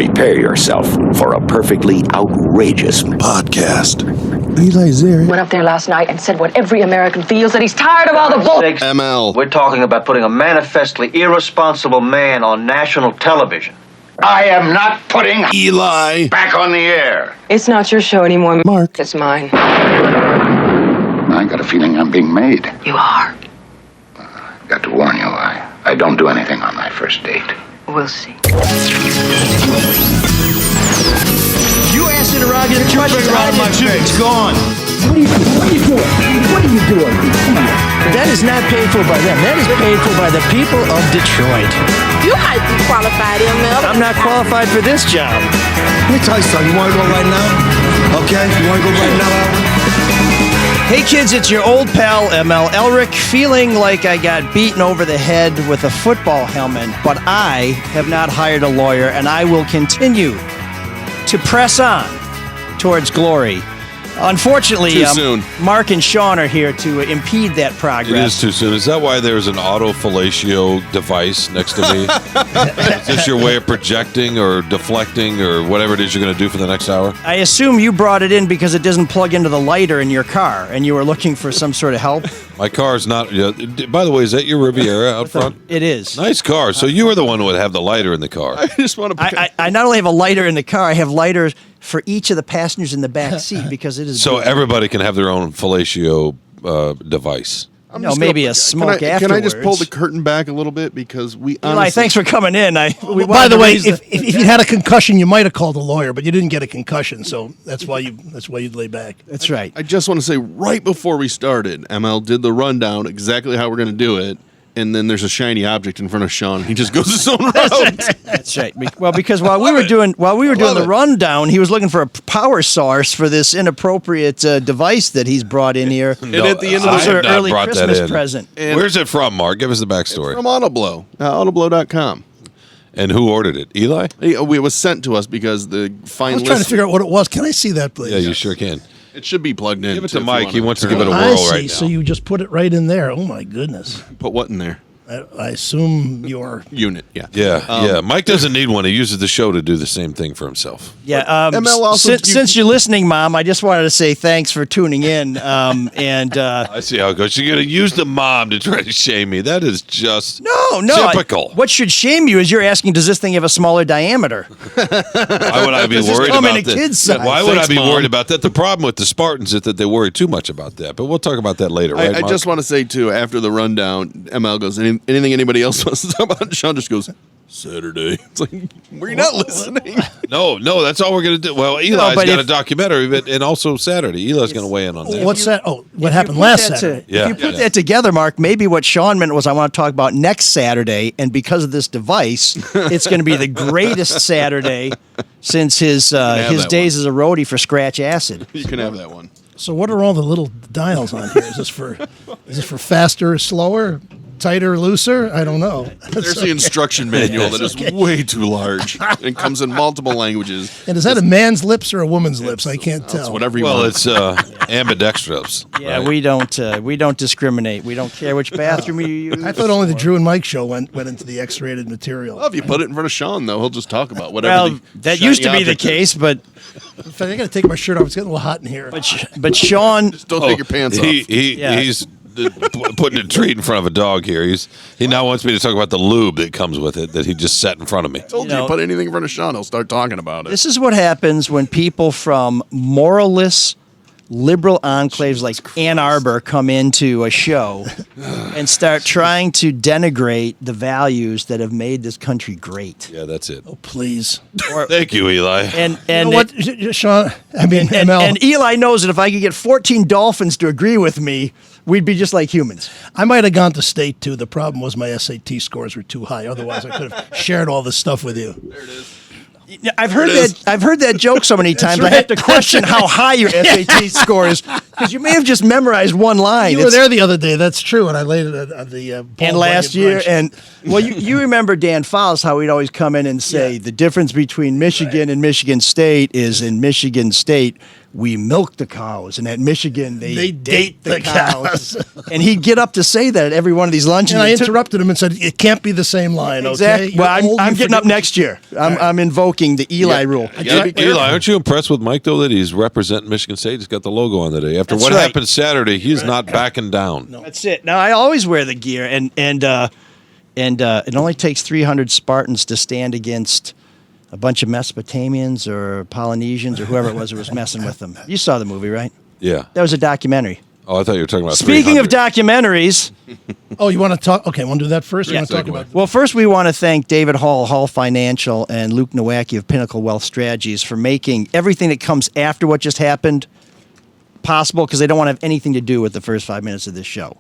Prepare yourself for a perfectly outrageous podcast. Eli Zaret went up there last night and said what every American feels, that he's tired of all the bull. ML. We're talking about putting a manifestly irresponsible man on national television. I am not putting Eli back on the air. It's not your show anymore, Marc. It's mine. I got a feeling I'm being made. You are. Got to warn you, I don't do anything on my first date. We'll see. You asked interrogative questions around my face. It's gone. What are you doing? That is not paid for by them. That is paid for by the people of Detroit. You might be qualified, ML. I'm not qualified for this job. Let me tell you something. You want to go right now? Okay? You want to go right now, Hey kids, it's your old pal ML Elric, feeling like I got beaten over the head with a football helmet, but I have not hired a lawyer, and I will continue to press on towards glory. Unfortunately, Too soon. Mark and Shawn are here to impede that progress. It is too soon. Is that why there's an auto-fellatio device next to me? Is this your way of projecting or deflecting or whatever it is you're going to do for the next hour? I assume you brought it in because it doesn't plug into the lighter in your car, and you were looking for some sort of help? My car's not... by the way, is that your Riviera out front? It is. Nice car. So you were the one who would have the lighter in the car. I just want to... I not only have a lighter in the car, I have lighters for each of the passengers in the back seat because it is... So everybody can have their own fellatio device. Maybe a smoke afterwards. Can I just pull the curtain back a little bit because we honestly... Eli, thanks for coming in. By the way, if you had a concussion, you might have called a lawyer, but you didn't get a concussion, so that's why you'd lay back. That's right. I just want to say right before we started, ML did the rundown exactly how we're going to do it, and then there's a shiny object in front of Shawn. He just goes his own route. That's right. Well, because while we were doing the rundown, he was looking for a power source for this inappropriate device that he's brought in here. And at the end of I the have not early brought Christmas that in. present. Where's it from, Mark? Give us the backstory. From Autoblow, autoblow.com. And who ordered it? Eli? It was sent to us because the fine I was trying to figure out what it was. Can I see that, please? Yeah, you sure can. It should be plugged in. Give it to if Mike. you He wants to give it a I whirl see. right now. So you just put it right in there. Oh, my goodness. Put what in there? I assume your... Unit, yeah. Yeah. Mike doesn't need one. He uses the show to do the same thing for himself. Yeah. ML also- since you're listening, Mom, I just wanted to say thanks for tuning in. I see how it goes. You're going to use the mom to try to shame me. That is just No. typical. What should shame you is you're asking, does this thing have a smaller diameter? Why would I be Does this worried come in about a kid's size? that? Why would Thanks, I be Mom. worried about that? The problem with the Spartans is that they worry too much about that. But we'll talk about that later, right, I Mark? just want to say, too, after the rundown, ML goes, anything anybody else wants to talk about? And Shawn just goes, Saturday. It's like, were you not listening? No, that's all we're going to do. Well, Eli's got a documentary, and also Saturday. Eli's going to weigh in on that. What's that? Oh, what happened last Saturday? Yeah. If you put that together, Mark, maybe what Shawn meant was I want to talk about next Saturday, and because of this device, it's going to be the greatest Saturday since his days as a roadie for Scratch Acid. You can have that one. So what are all the little dials on here? Is this for faster or slower? Tighter, looser? I don't know. There's the instruction manual that is way too large and comes in multiple languages. And is that a man's lips or a woman's lips? I can't tell. It's whatever you Well, want. it's ambidextrous. Yeah, right? we don't discriminate. We don't care which bathroom you use. I thought only the Drew and Mike show went into the X-rated material. Well, if you put it in front of Shawn, though, he'll just talk about whatever. Well, that used to be the case, but In fact, I got to take my shirt off. It's getting a little hot in here. but Sean, Just don't take your pants off. He's putting a treat in front of a dog here. He now wants me to talk about the lube that comes with it that he just set in front of me. Told you, put anything in front of Shawn, he'll start talking about it. this is what happens when people from moralless liberal enclaves like Ann Arbor come into a show and start trying to denigrate the values that have made this country great. Yeah, that's it. Oh, please. Thank you, Eli. And You know what, Sean? I mean, ML. and Eli knows that if I could get 14 dolphins to agree with me, we'd be just like humans. I might have gone to state, too. The problem was my SAT scores were too high. Otherwise, I could have shared all this stuff with you. There it is. I've heard that joke so many times. right. I have to question how high your SAT score is because you may have just memorized one line. You were there the other day. That's true. And I laid it at the And last year, and well, you remember Dan Fowles, how he'd always come in and say the difference between Michigan and Michigan State is in Michigan State we milk the cows, and at Michigan they date the cows. And he'd get up to say that at every one of these luncheons. And I interrupted him and said, "It can't be the same line." Exactly. Okay? Well, I'm getting up next year. I'm invoking the Eli rule. Eli, aren't you impressed with Mike though that he's representing Michigan State? He's got the logo on today. After what happened Saturday, he's not backing down. No. That's it. Now I always wear the gear, and it only takes 300 Spartans to stand against a bunch of Mesopotamians or Polynesians or whoever it was who was messing with them. You saw the movie, right? Yeah. That was a documentary. Oh, I thought you were talking about. Speaking of documentaries. Oh, you want to talk? Okay, want to do that first? Yeah. You want to talk about? Well, first we want to thank David Hall, Hall Financial, and Luke Nowacki of Pinnacle Wealth Strategies for making everything that comes after what just happened possible, because they don't want to have anything to do with the first 5 minutes of this show.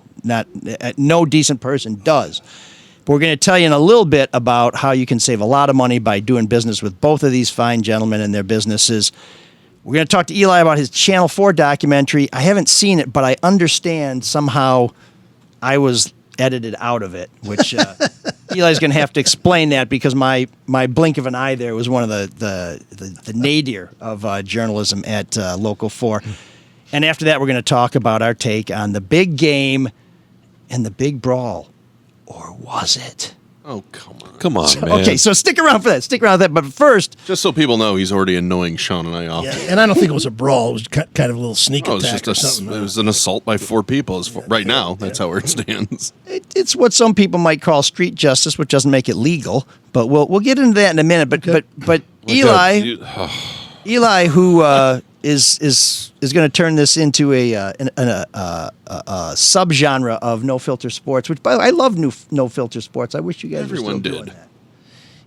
No decent person does. But we're going to tell you in a little bit about how you can save a lot of money by doing business with both of these fine gentlemen and their businesses. We're going to talk to Eli about his Channel 4 documentary. I haven't seen it, but I understand somehow I was edited out of it, which Eli's going to have to explain that, because my blink of an eye there was one of the nadir of journalism at Local 4. And after that, we're going to talk about our take on the big game and the big brawl. Or was it? Oh, come on. Come on, man. Okay, so stick around for that. Stick around for that. But first, just so people know, he's already annoying Shawn and I off. Yeah, and I don't think it was a brawl. It was kind of a little sneak attack or something. It was an assault by 4 people. Right now, that's how it stands. It's what some people might call street justice, which doesn't make it legal. But we'll get into that in a minute. But Eli, Eli, who is going to turn this into a subgenre of no filter sports. Which, by the way, I love no filter sports. I wish you guys everyone were still did. doing that.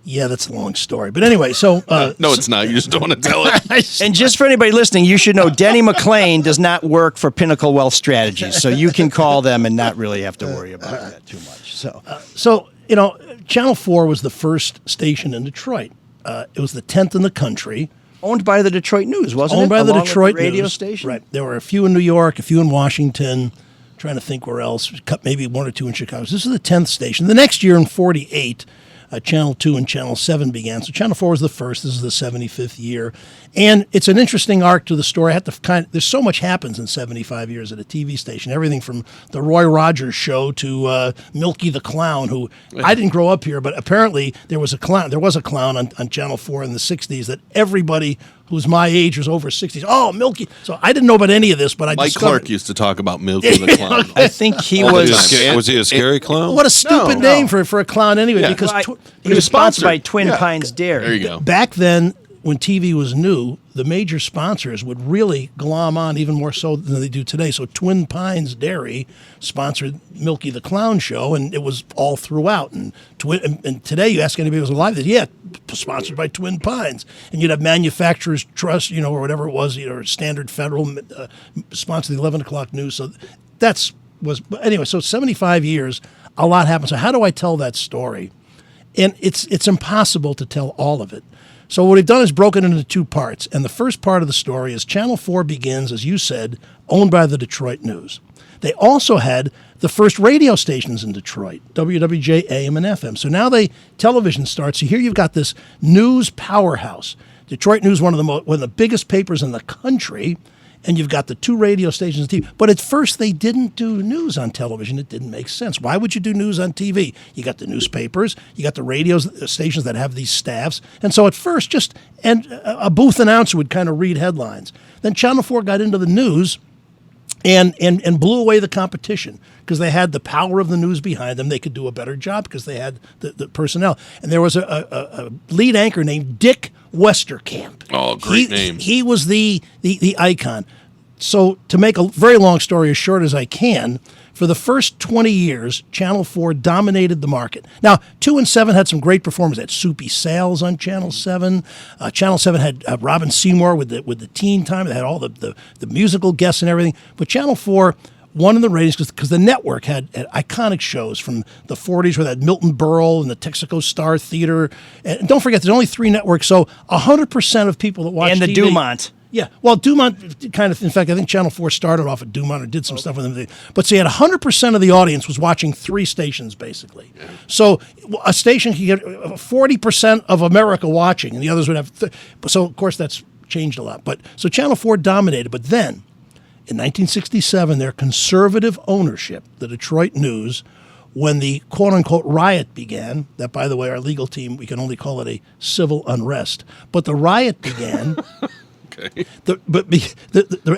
Yeah, that's a long story. But anyway, so no, it's not. You just don't want to tell it. And just for anybody listening, you should know Denny McClain does not work for Pinnacle Wealth Strategies, so you can call them and not really have to worry about that too much. So Channel 4 was the first station in Detroit. It was the 10th in the country. Owned by the Detroit News, wasn't it? Owned by the Detroit radio News. station? Right. There were a few in New York, a few in Washington. Trying to think where else. Maybe 1 or 2 in Chicago. So this is the 10th station. The next year in 48, Channel 2 and Channel 7 began. So Channel 4 was the first. This is the 75th year. And it's an interesting arc to the story. There's so much happens in 75 years at a TV station. Everything from the Roy Rogers show to Milky the Clown, who I didn't grow up here, but apparently there was a clown. There was a clown on Channel 4 in the 60s that everybody who's my age was over 60s. Oh, Milky. So I didn't know about any of this, but I Mike discovered. Clark used to talk about Milky the Clown. I think he was he a scary clown? What a stupid name for a clown anyway, Yeah. because he was sponsored by Twin Pines Dairy. There you go. back then, when TV was new, the major sponsors would really glom on even more so than they do today. So Twin Pines Dairy sponsored Milky the Clown show, and it was all throughout. And today, you ask anybody who's alive, sponsored by Twin Pines. And you'd have Manufacturers Trust, or whatever it was, or Standard Federal sponsored the 11 o'clock news. So anyway, so 75 years, a lot happened. So how do I tell that story? And it's impossible to tell all of it. So what we've done is broken it into 2 parts. And the first part of the story is Channel 4 begins, as you said, owned by the Detroit News. They also had the first radio stations in Detroit, WWJ AM and FM. So now television starts. So here you've got this news powerhouse. Detroit News, one of the biggest papers in the country. And you've got the 2 radio stations on TV. But at first, they didn't do news on television. It didn't make sense. Why would you do news on TV? You got the newspapers. You got the radio stations that have these staffs. And so at first, a booth announcer would kind of read headlines. Then Channel 4 got into the news and blew away the competition because they had the power of the news behind them. They could do a better job because they had the personnel. And there was a lead anchor named Dick Westerkamp. Oh, great name. He was the icon. So to make a very long story as short as I can, for the first 20 years, Channel 4 dominated the market. Now, 2 and 7 had some great performers. They had Soupy Sales on Channel 7. Channel 7 had Robin Seymour with the teen time. They had all the musical guests and everything. But Channel 4 won in the ratings because the network had iconic shows from the 40s where they had Milton Berle and the Texaco Star Theater. And don't forget, there's only 3 networks, so 100% of people that watch and the TV, Dumont. Yeah, well, Dumont kind of, in fact, I think Channel 4 started off at Dumont or did some stuff with them. But see, 100% of the audience was watching 3 stations, basically. Yeah. So a station could get 40% of America watching, and the others would have. So, of course, that's changed a lot. But so Channel 4 dominated. But then, in 1967, their conservative ownership, the Detroit News, when the quote-unquote riot began, that, by the way, our legal team, we can only call it a civil unrest, but the riot began. Okay.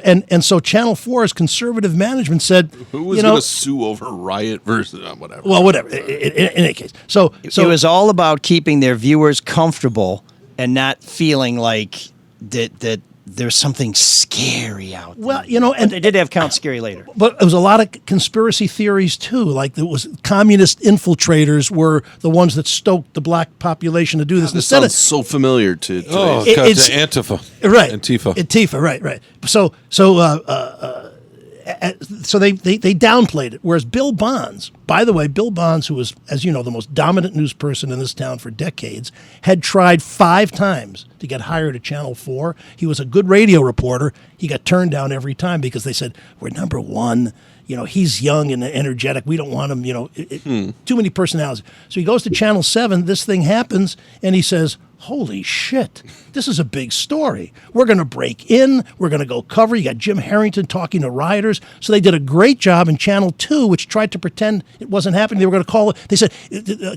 And so Channel 4's conservative management said, who was going to sue over riot versus whatever? Well, whatever. In any case, so it was all about keeping their viewers comfortable and not feeling like that there's something scary out there. Well, and they did have Count Scary later. But it was a lot of conspiracy theories too. Like there was communist infiltrators were the ones that stoked the black population to do this. This sounds so familiar to it's Antifa, right? Antifa, right. So they downplayed it. Whereas Bill Bonds, by the way, who was, as you know, the most dominant news person in this town for decades, had tried 5 times to get hired at Channel 4. He was a good radio reporter. He got turned down every time because they said, we're number one. He's young and energetic. We don't want him, too many personalities. So he goes to Channel 7. This thing happens, and he says, holy shit, this is a big story. We're going to break in. We're going to go cover. You got Jim Harrington talking to rioters. So they did a great job in Channel 2, which tried to pretend it wasn't happening. They were going to call it. They said,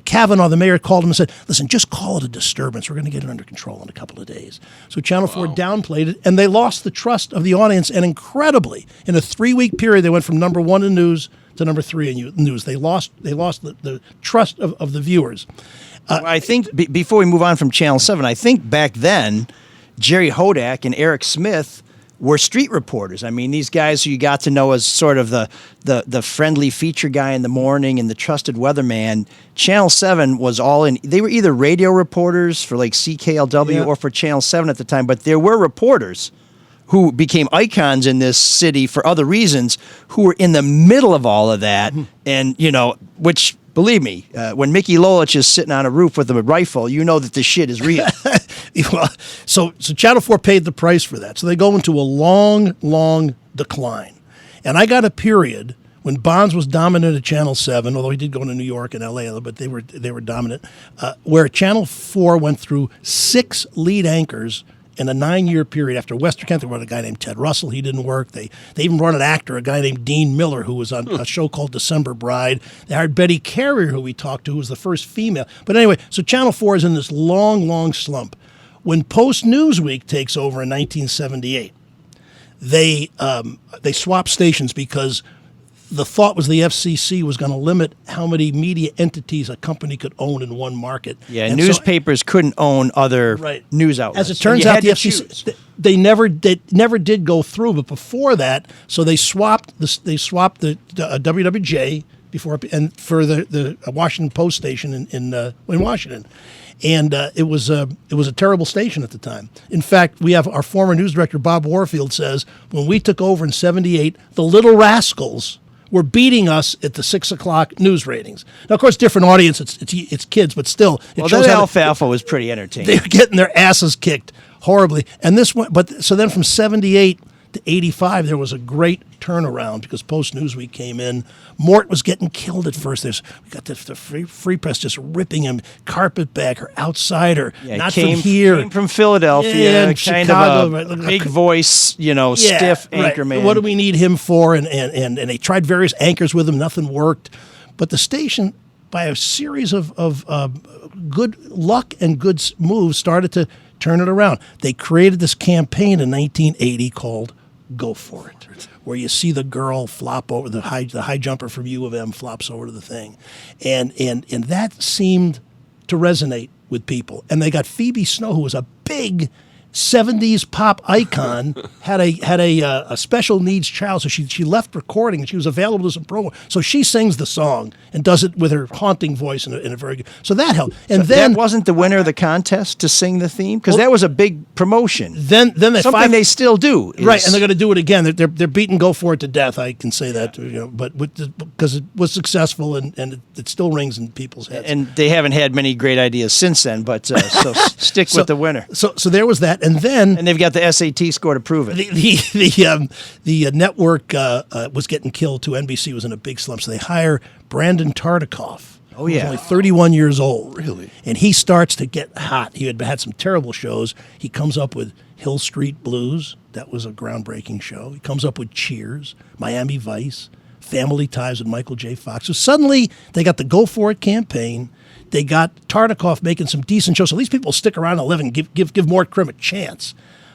Kavanaugh, the mayor, called him and said, listen, just call it a disturbance. We're going to get it under control in a couple of days. So Channel 4 downplayed it, and they lost the trust of the audience. And incredibly, in a 3-week period, they went from number 1 in news to number 3 in news. They lost the trust of the viewers. I think before we move on from Channel 7, I think back then, Jerry Hodak and Eric Smith were street reporters. I mean, these guys who you got to know as sort of the friendly feature guy in the morning and the trusted weatherman. Channel 7 was all in. They were either radio reporters for like CKLW or for Channel 7 at the time, but there were reporters who became icons in this city for other reasons who were in the middle of all of that. And, which... Believe me, when Mickey Lolich is sitting on a roof with a rifle, you know that this shit is real. Well, so Channel 4 paid the price for that. So they go into a long, long decline. And I got a period when Bonds was dominant at Channel 7, although he did go to New York and LA, but they were dominant, where Channel 4 went through 6 lead anchors in a 9-year period. After Western Kent, they brought a guy named Ted Russell. He didn't work. They even brought an actor, a guy named Dean Miller, who was on a show called December Bride. They hired Betty Carrier, who we talked to, who was the first female. But anyway, so Channel 4 is in this long, long slump. When Post Newsweek takes over in 1978, they swap stations because the thought was the FCC was going to limit how many media entities a company could own in one market. Yeah, and newspapers couldn't own other news outlets. As it turns out, the FCC they never did go through. But before that, so they swapped the WWJ before and for the Washington Post station in Washington. And it was a terrible station at the time. In fact, we have our former news director Bob Warfield says when we took over in '78, the Little Rascals were beating us at the 6 o'clock news ratings. Now, of course, different audience. It's kids, but still, it shows that alfalfa was pretty entertaining. They were getting their asses kicked horribly. And this one, so then from '78 to '85, there was a great turnaround because Post Newsweek came in. Mort was getting killed at first. We got the free press just ripping him, carpetbagger, outsider, not from here. Came from Philadelphia, and kind Chicago, of a big voice, stiff anchorman. What do we need him for? And they tried various anchors with him. Nothing worked. But the station, by a series of good luck and good moves, started to turn it around. They created this campaign in 1980 called Go For It, where you see the girl flop over, the high jumper from U of M flops over to the thing. And that seemed to resonate with people. And they got Phoebe Snow, who was a big 70s pop icon, had a special needs child, so she left recording and she was available as a promo. So she sings the song and does it with her haunting voice in a very good. So that helped. And then that wasn't the winner of the contest to sing the theme because that was a big promotion. Then they still do, right? And they're going to do it again. They're beating Go For It to death. I can say that, but because it was successful and it still rings in people's heads. And they haven't had many great ideas since then. But so stick with the winner. So there was that. And they've got the SAT score to prove it. The network was getting killed too. NBC was in a big slump, so they hire Brandon Tartikoff, Oh, He was yeah. only 31 years old. Really? And he starts to get hot. He had some terrible shows. He comes up with Hill Street Blues. That was a groundbreaking show. He comes up with Cheers, Miami Vice, Family Ties with Michael J. Fox. So suddenly they got the Go For It campaign. They got Tartikoff making some decent shows. So these people stick around and live and give Mort Krim a chance.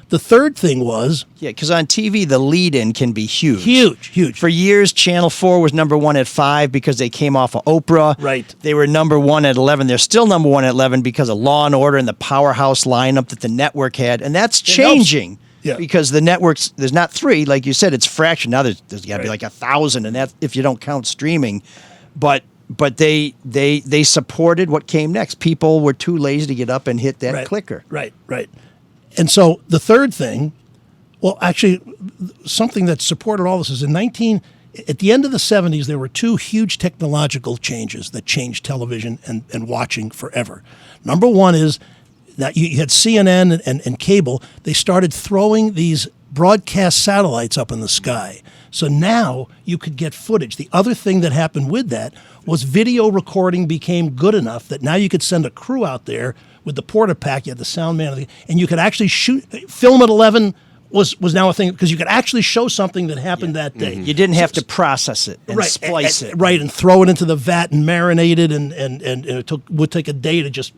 The third thing was... Yeah, because on TV, the lead-in can be huge. Huge. For years, Channel 4 was number one at 5 because they came off of Oprah. Right. They were number one at 11. They're still number one at 11 because of Law & Order and the powerhouse lineup that the network had. And that's changing. Yeah. Because the networks, there's not 3. Like you said, it's fraction. Now there's got to be like 1,000, and that's if you don't count streaming. But they supported what came next. People were too lazy to get up and hit that clicker. Right. And so the third thing, well, actually, something that supported all this is at the end of the 70s, there were 2 huge technological changes that changed television and watching forever. Number one is that you had CNN and cable. They started throwing these broadcast satellites up in the sky. So now you could get footage. The other thing that happened with that was video recording became good enough that now you could send a crew out there with the porta-pack. You had the sound man, and you could actually film at 11 was now a thing because you could actually show something that happened that day. You didn't have to process it and splice it. Right, and throw it into the vat and marinate it, and it would take a day to just...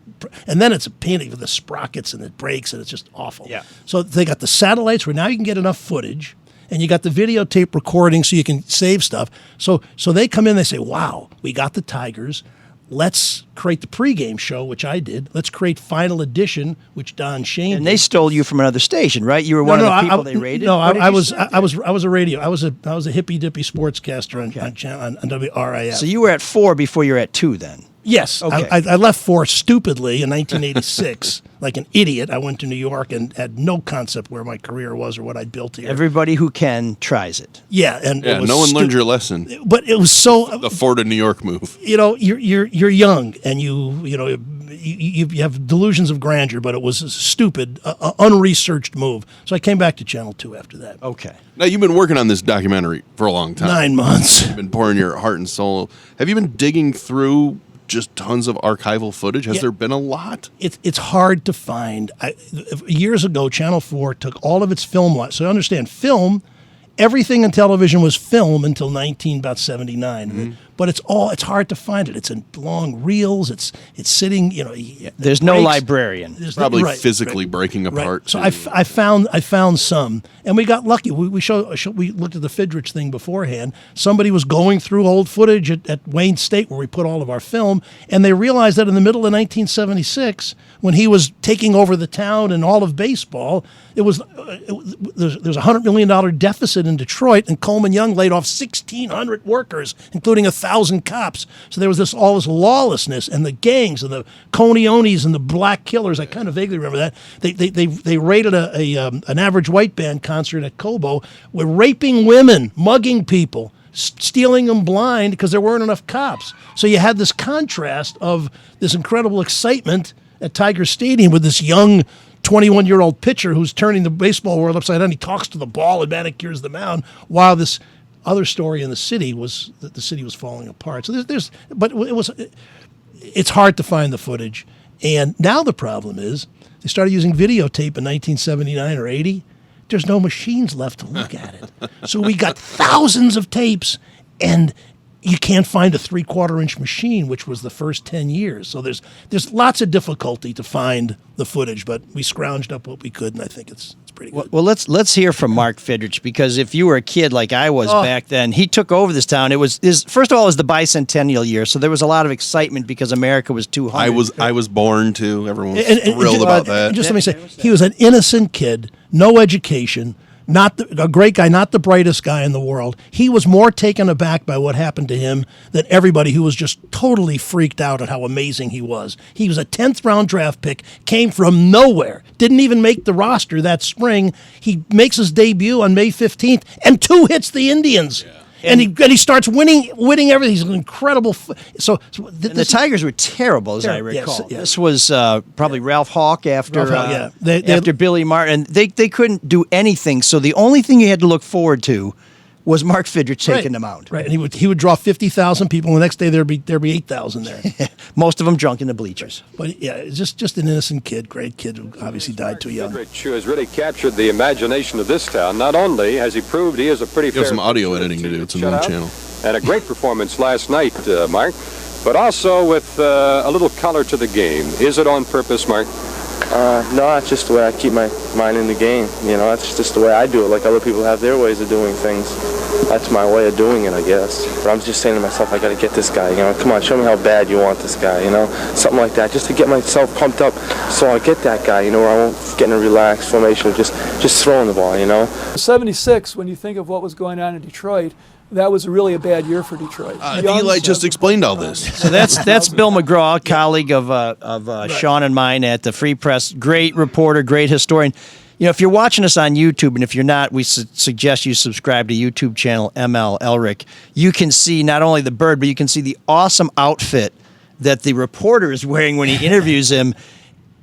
And then it's a pain with the sprockets, and it breaks, and it's just awful. Yeah. So they got the satellites where now you can get enough footage, and you got the videotape recording so you can save stuff. So they come in, they say, wow, we got the Tigers. Let's create the pregame show, which I did. Let's create Final Edition, which Don Shane did. And they stole you from another station, right? You were one of the people they raided. No, I was a radio. I was a hippy dippy sportscaster on WRIF. So you were at 4 before you were at 2 then. Yes, Okay. I left 4 stupidly in 1986, like an idiot. I went to New York and had no concept where my career was or what I'd built here. Everybody who can tries it. Yeah, and it was no one learned your lesson. But it was so The 4 to New York move. You're young and you have delusions of grandeur, but it was a stupid, unresearched move. So I came back to Channel 2 after that. Okay. Now, you've been working on this documentary for a long time. 9 months. You've been pouring your heart and soul. Have you been digging through just tons of archival footage? Has there been a lot? It's hard to find. Years ago, Channel 4 took all of its film. So understand, everything in television was film until 1979. Mm-hmm. But it's hard to find it. It's in long reels. It's sitting. There's no librarian. There's Probably physically breaking apart. Right. So I found some, and we got lucky. We looked at the Fidrich thing beforehand. Somebody was going through old footage at Wayne State where we put all of our film, and they realized that in the middle of 1976, when he was taking over the town and all of baseball, there's a $100 million deficit in Detroit, and Coleman Young laid off 1,600 workers, including 1,000 cops. So there was all this lawlessness, and the gangs and the Coneones and the black killers. I kind of vaguely remember that. They raided an average white band concert at Cobo, with raping women, mugging people, stealing them blind because there weren't enough cops. So you had this contrast of this incredible excitement at Tiger Stadium with this young 21-year-old pitcher who's turning the baseball world upside down. He talks to the ball and manicures the mound, while this other story in the city was that the city was falling apart. So it's hard to find the footage. And now the problem is they started using videotape in 1979 or 80. There's no machines left to look at it. So we got thousands of tapes, and you can't find a 3/4-inch machine, which was the first 10 years. So there's lots of difficulty to find the footage, but we scrounged up what we could, and I think it's pretty good. Well, let's hear from Marc Fidrich, because if you were a kid like I was back then, he took over this town. First of all, it was the bicentennial year, so there was a lot of excitement because America was 200. I was born too. Everyone was thrilled about that. Just let me say, he was an innocent kid, no education, a great guy, not the brightest guy in the world. He was more taken aback by what happened to him than everybody, who was just totally freaked out at how amazing he was. He was a 10th round draft pick, came from nowhere, didn't even make the roster that spring. He makes his debut on May 15th and 2 hits the Indians. Yeah. And he starts winning everything. He's an incredible. The Tigers were terrible, as I recall. Yes. This was probably Ralph Hawk after Billy Martin. They couldn't do anything. So the only thing you had to look forward to was Mark Fidrich taking them out. Right, and he would draw 50,000 people, and the next day there'd be 8,000 there. Most of them drunk in the bleachers. But yeah, it's just an innocent kid, great kid who obviously died too young. Fidrich, who has really captured the imagination of this town. Not only has he proved he is a pretty You have some audio editing to do. It's a new channel. And a great performance last night, Mark, but also with a little color to the game. Is it on purpose, Mark? No, it's just the way I keep my mind in the game. You know, that's just the way I do it. Like other people have their ways of doing things. That's my way of doing it, I guess. But I'm just saying to myself, I got to get this guy. You know, come on, show me how bad you want this guy. You know, something like that, just to get myself pumped up, so I get that guy. You know, where I won't get in a relaxed formation of just throwing the ball. You know. 76. When you think of what was going on in Detroit, that was really a bad year for Detroit. Eli just explained all this. So that's Bill McGraw, colleague of Shawn and mine at the Free Press. Great reporter, great historian. You know, if you're watching us on YouTube, and if you're not, we suggest you subscribe to YouTube channel ML Elric. You can see not only the bird, but you can see the awesome outfit that the reporter is wearing when he interviews him.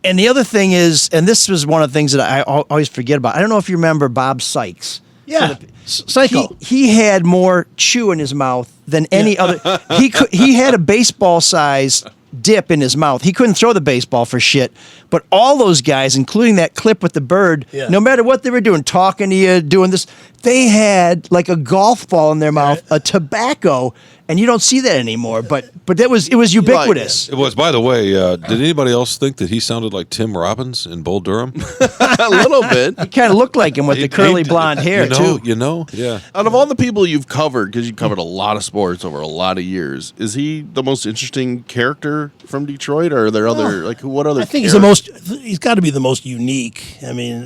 And the other thing is, and this was one of the things that I always forget about. I don't know if you remember Bob Sykes. Yeah, Psycho. He had more chew in his mouth than any other. He had a baseball size dip in his mouth. He couldn't throw the baseball for shit. But all those guys, including that clip with the bird, no matter what they were doing, talking to you, doing this, they had like a golf ball in their mouth, a tobacco, and you don't see that anymore. But it was ubiquitous. It was. By the way, did anybody else think that he sounded like Tim Robbins in Bull Durham? A little bit. He kind of looked like him with the curly blonde hair, too. You know, yeah. Out of all the people you've covered, because you covered a lot of sports over a lot of years, is he the most interesting character from Detroit, or are there other what other? I think he's got to be the most unique. I mean,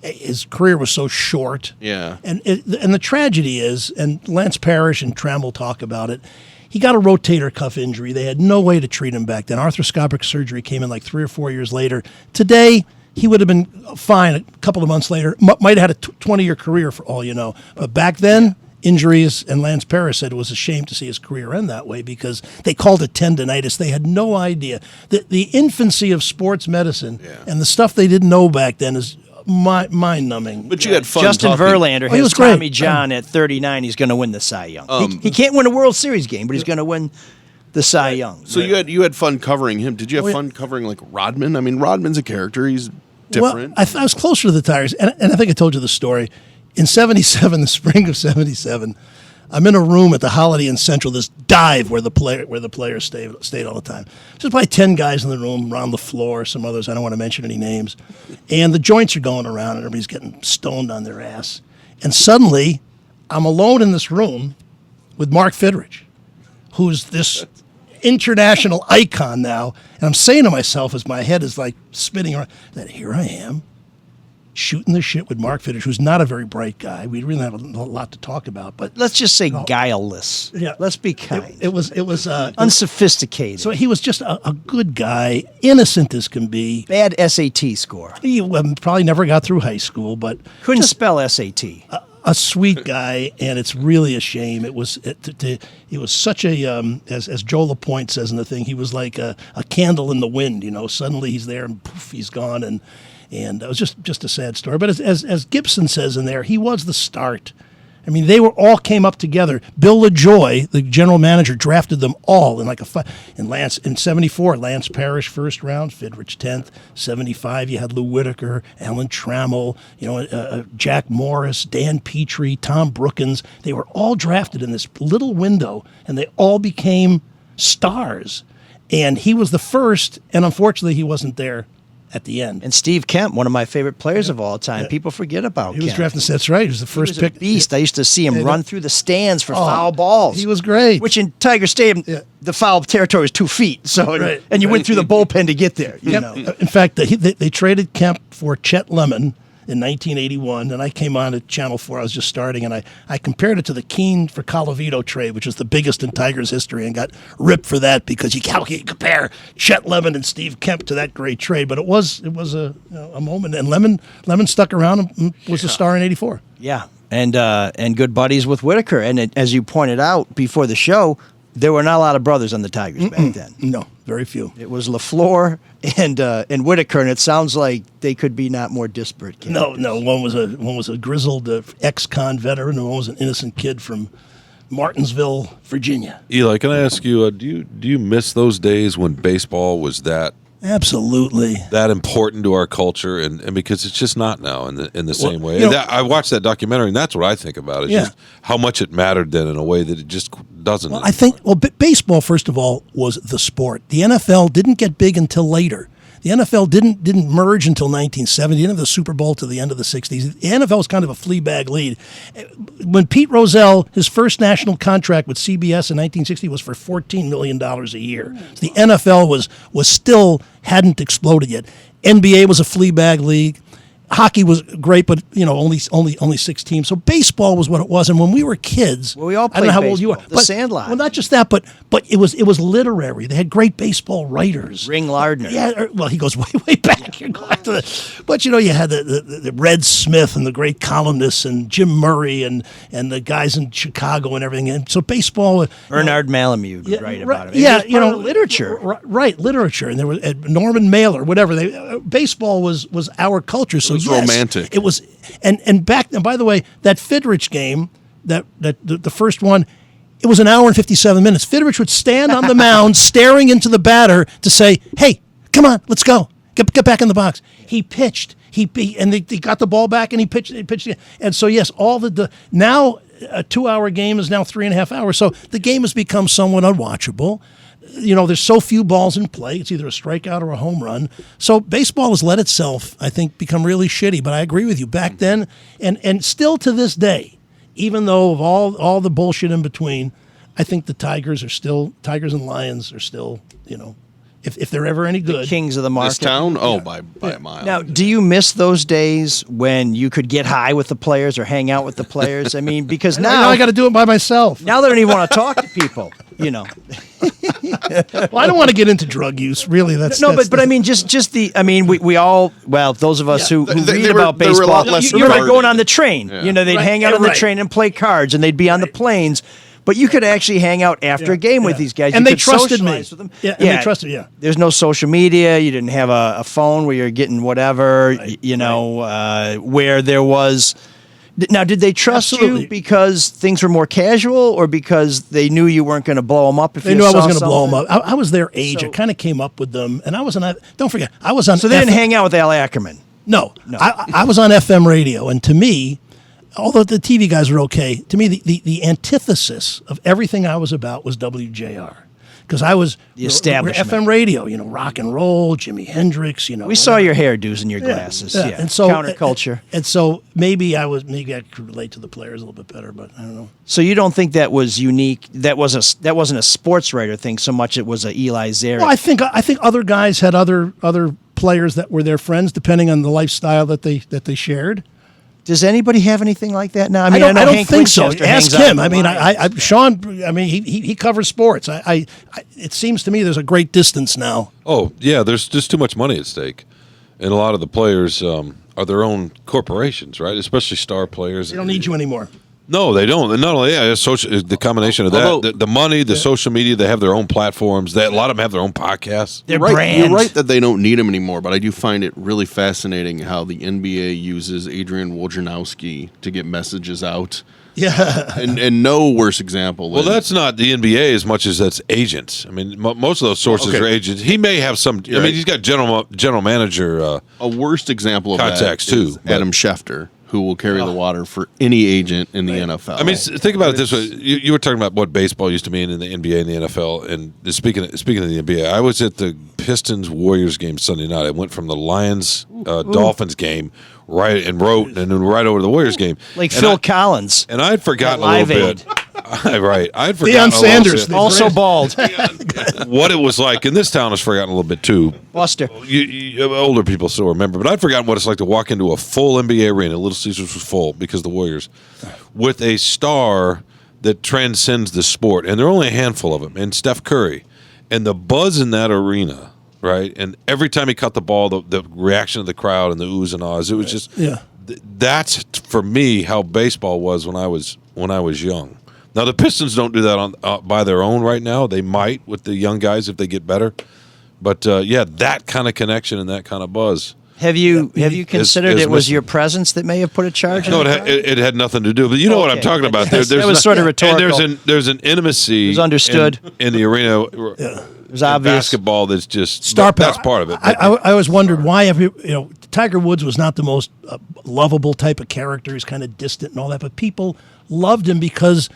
his career was so short. Yeah. And the tragedy is, and Lance Parrish and Trammell talk about it, he got a rotator cuff injury. They had no way to treat him back then. Arthroscopic surgery came in like 3 or 4 years later. Today, he would have been fine a couple of months later. Might have had a 20-year career for all you know. But back then, injuries, and Lance Parrish said it was a shame to see his career end that way because they called it tendonitis. They had no idea. The infancy of sports medicine and the stuff they didn't know back then is mind-numbing. But you had fun. Justin talking. Verlander he has was great. Tommy John at 39. He's going to win the Cy Young. He can't win a World Series game, but he's going to win the Cy Young. So you had fun covering him. Did you have fun covering like Rodman? I mean, Rodman's a character. He's different. Well, I was closer to the Tigers, and I think I told you the story. In 77, the spring of 77, I'm in a room at the Holiday Inn Central, this dive where the players stayed all the time. Just probably 10 guys in the room, around the floor, some others, I don't want to mention any names. And the joints are going around, and everybody's getting stoned on their ass. And suddenly, I'm alone in this room with Mark Fidrich, who's this international icon now. And I'm saying to myself as my head is like spinning around, that here I am, shooting the shit with Mark Fidrich, who's not a very bright guy. We really have a lot to talk about, but let's just say guileless. Yeah, let's be kind. It was unsophisticated. So he was just a good guy, innocent as can be. Bad SAT score. He probably never got through high school, but couldn't spell SAT. A sweet guy, and it's really a shame. It was such a as Joe LaPointe says in the thing. He was like a candle in the wind. You know, suddenly he's there and poof, he's gone, and it was just a sad story. But as Gibson says in there, he was the start. I mean, they all came up together. Bill LaJoy, the general manager, drafted them all in in 74, Lance Parrish first round, Fidrich 10th. 75, you had Lou Whitaker, Alan Trammell, Jack Morris, Dan Petrie, Tom Brookins. They were all drafted in this little window, and they all became stars. And he was the first, and unfortunately, he wasn't there at the end. And Steve Kemp, one of my favorite players of all time. People forget about Kemp. He was drafted, that's right. He was the first pick. A beast. I used to see him run through the stands for foul balls. He was great. Which in Tiger Stadium, the foul territory is 2 feet. So, and you went through the bullpen to get there. You know. In fact, they traded Kemp for Chet Lemon in 1981, and I came on at Channel 4. I was just starting, and I compared it to the Keene for Colavito trade, which was the biggest in Tigers history, and got ripped for that because you can't compare Chet Lemon and Steve Kemp to that great trade. But it was a moment, and Lemon stuck around and was a star in '84. Yeah, and good buddies with Whitaker, and as you pointed out before the show, there were not a lot of brothers on the Tigers back then. No, very few. It was LaFleur and Whitaker, and it sounds like they could be not more disparate characters. No. One was a grizzled ex-con veteran, and one was an innocent kid from Martinsville, Virginia. Eli, can I ask you, do you miss those days when baseball was that Absolutely important to our culture, and because it's just not now in the same way. You know, I watched that documentary, and that's what I think about. It's just how much it mattered then in a way that it just doesn't. Well, I think baseball, first of all, was the sport. The NFL didn't get big until later. The NFL didn't merge until 1970. Didn't have the Super Bowl to the end of the 60s. The NFL was kind of a Fleabag lead. When Pete Rozelle, his first national contract with CBS in 1960 was for $14 million a year. So the NFL was still hadn't exploded yet. NBA was a Fleabag league. Hockey was great, but only 6 teams. So baseball was what it was. And when we were kids, we all played I don't know how baseball. old you are. The Sandlot. Well, not just that, but it was literary. They had great baseball writers. Ring Lardner. Yeah, well, he goes way back. You're going to but you had the Red Smith and the great columnists and Jim Murray and the guys in Chicago and everything. And so baseball. Bernard Malamud would write about it. Yeah, literature. Right, literature, and there was Norman Mailer, whatever. Baseball was our culture. So It was romantic. It was, and back. And by the way, that Fidrich game, the first one, it was an hour and 57 minutes. Fidrich would stand on the mound, staring into the batter to say, "Hey, come on, let's go, get back in the box." He pitched. And they got the ball back, and he pitched. Again. And so yes, now a 2-hour game is now 3.5 hours. So the game has become somewhat unwatchable. There's so few balls in play. It's either a strikeout or a home run. So baseball has let itself, I think, become really shitty. But I agree with you. Back then, and still to this day, even though of all the bullshit in between, I think the Tigers and Lions are still, if they're ever any good. The kings of the market. This town? Oh, by a mile. Now, do you miss those days when you could get high with the players or hang out with the players? I mean, because now I got to do it by myself. Now they don't even want to talk to people. Well, I don't want to get into drug use. Really, but I mean, we all. Well, those of us who read about baseball, they were a lot less you're like retarded. going on the train. Yeah. They'd hang out on the train and play cards, and they'd be on the planes. But you could actually hang out after a game with these guys. And you they trusted me. With them. Yeah, and they trusted, yeah. There's no social media. You didn't have a phone where you're getting whatever, where there was. Now, did they trust you because things were more casual or because they knew you weren't going to blow them up? They knew I was going to blow them up. I was their age. I kind of came up with them. And I was on, don't forget, I was on. So they didn't hang out with Al Ackerman? No. I was on FM radio. And to me, although the TV guys were okay, to me, the antithesis of everything I was about was WJR. Because I was the establishment. FM radio, rock and roll, Jimi Hendrix, We saw your hairdos and your glasses. Yeah. And so counterculture. And so maybe I could relate to the players a little bit better, but I don't know. So you don't think that was unique? That wasn't a sports writer thing so much. It was a Eli Zaret. Well, I think other guys had other players that were their friends, depending on the lifestyle that they shared. Does anybody have anything like that now? I don't think so. Ask him. Sean. I mean, he covers sports. It seems to me there's a great distance now. Oh yeah, there's just too much money at stake, and a lot of the players are their own corporations, right? Especially star players. They don't need you anymore. No, they don't. And not only the combination of that, the money, the social media, they have their own platforms. A lot of them have their own podcasts. Their brand. You're right that they don't need them anymore, but I do find it really fascinating how the NBA uses Adrian Wojnarowski to get messages out. Yeah. And no worse example. Well, that's not the NBA as much as that's agents. I mean, most of those sources are agents. He may have some. I mean, he's got general manager. A worst example of contacts that is Adam Schefter, who will carry the water for any agent in the NFL. I mean, think about it this way. You were talking about what baseball used to mean in the NBA and the NFL. And speaking of the NBA, I was at the Pistons-Warriors game Sunday night. I went from the Lions-Dolphins game right over to the Warriors game. Like Phil Collins. And I'd forgotten a little bit. Right. I'd forgotten Deion Sanders. Also bald. What it was like. And this town has forgotten a little bit, too. Buster. Older people still remember. But I'd forgotten what it's like to walk into a full NBA arena. Little Caesars was full because of the Warriors. With a star that transcends the sport. And there are only a handful of them. And Steph Curry. And the buzz in that arena, right? And every time he caught the ball, the reaction of the crowd and the oohs and ahs. It was just... Yeah. That's, for me, how baseball was when I was young. Now the Pistons don't do that on by their own right now. They might with the young guys if they get better. But that kind of connection and that kind of buzz. Have you considered it was your presence that may have put a charge? No, it had nothing to do. But you know what I'm talking about. That was sort of rhetorical. And there's an intimacy. It was understood in the arena. It was obvious. Basketball that's just star power. That's part of it. I always wondered why Tiger Woods was not the most lovable type of character. He's kind of distant and all that, but people loved him because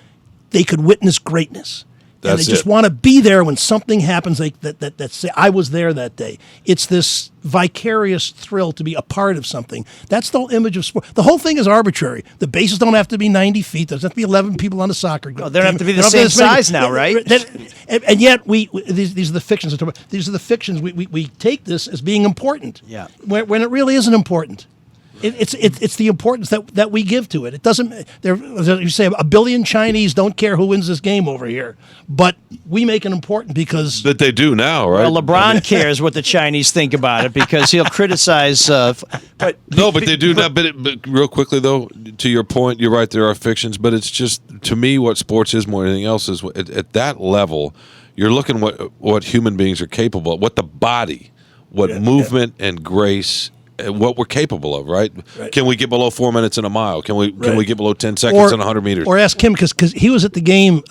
they could witness greatness. And they just want to be there when something happens that say, I was there that day. It's this vicarious thrill to be a part of something. That's the whole image of sport. The whole thing is arbitrary. The bases don't have to be 90 feet. There doesn't have to be 11 people on a soccer game. They don't have to be the same size now, right? And yet, these are the fictions. These are the fictions. We take this as being important. Yeah. When it really isn't important. It's the importance that we give to it. It doesn't. You say 1 billion Chinese don't care who wins this game over here, but we make it important because that they do now, right? Well, LeBron cares what the Chinese think about it because he'll criticize. But they do now. But real quickly though, to your point, you're right. There are fictions, but it's just to me what sports is more than anything else is at that level. You're looking what human beings are capable of, what the body, what movement and grace. What we're capable of, right? Can we get below 4 minutes in a mile? Can we get below 10 seconds in 100 meters? Or ask him because he was at the game.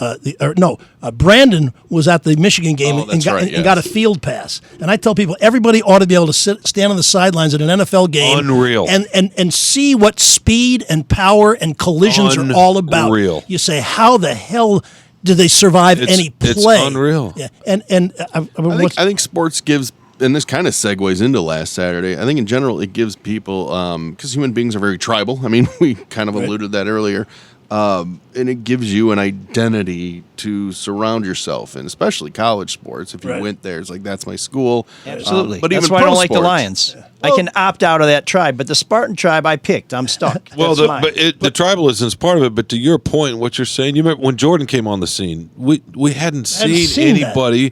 Brandon was at the Michigan game and got a field pass. And I tell people everybody ought to be able to stand on the sidelines at an NFL game, unreal, and see what speed and power and collisions are all about. Unreal. You say, how the hell do they survive any play? It's unreal. Yeah, I think sports gives. And this kind of segues into last Saturday. I think in general it gives people, because human beings are very tribal. I mean, we kind of alluded to that earlier. And it gives you an identity to surround yourself in, especially college sports. If you went there, it's like, that's my school. Absolutely. But that's even why I don't like sports, the Lions. I can opt out of that tribe, but the Spartan tribe I picked. I'm stuck. Well, the tribalism is part of it. But to your point, what you're saying, you remember when Jordan came on the scene, we hadn't seen anybody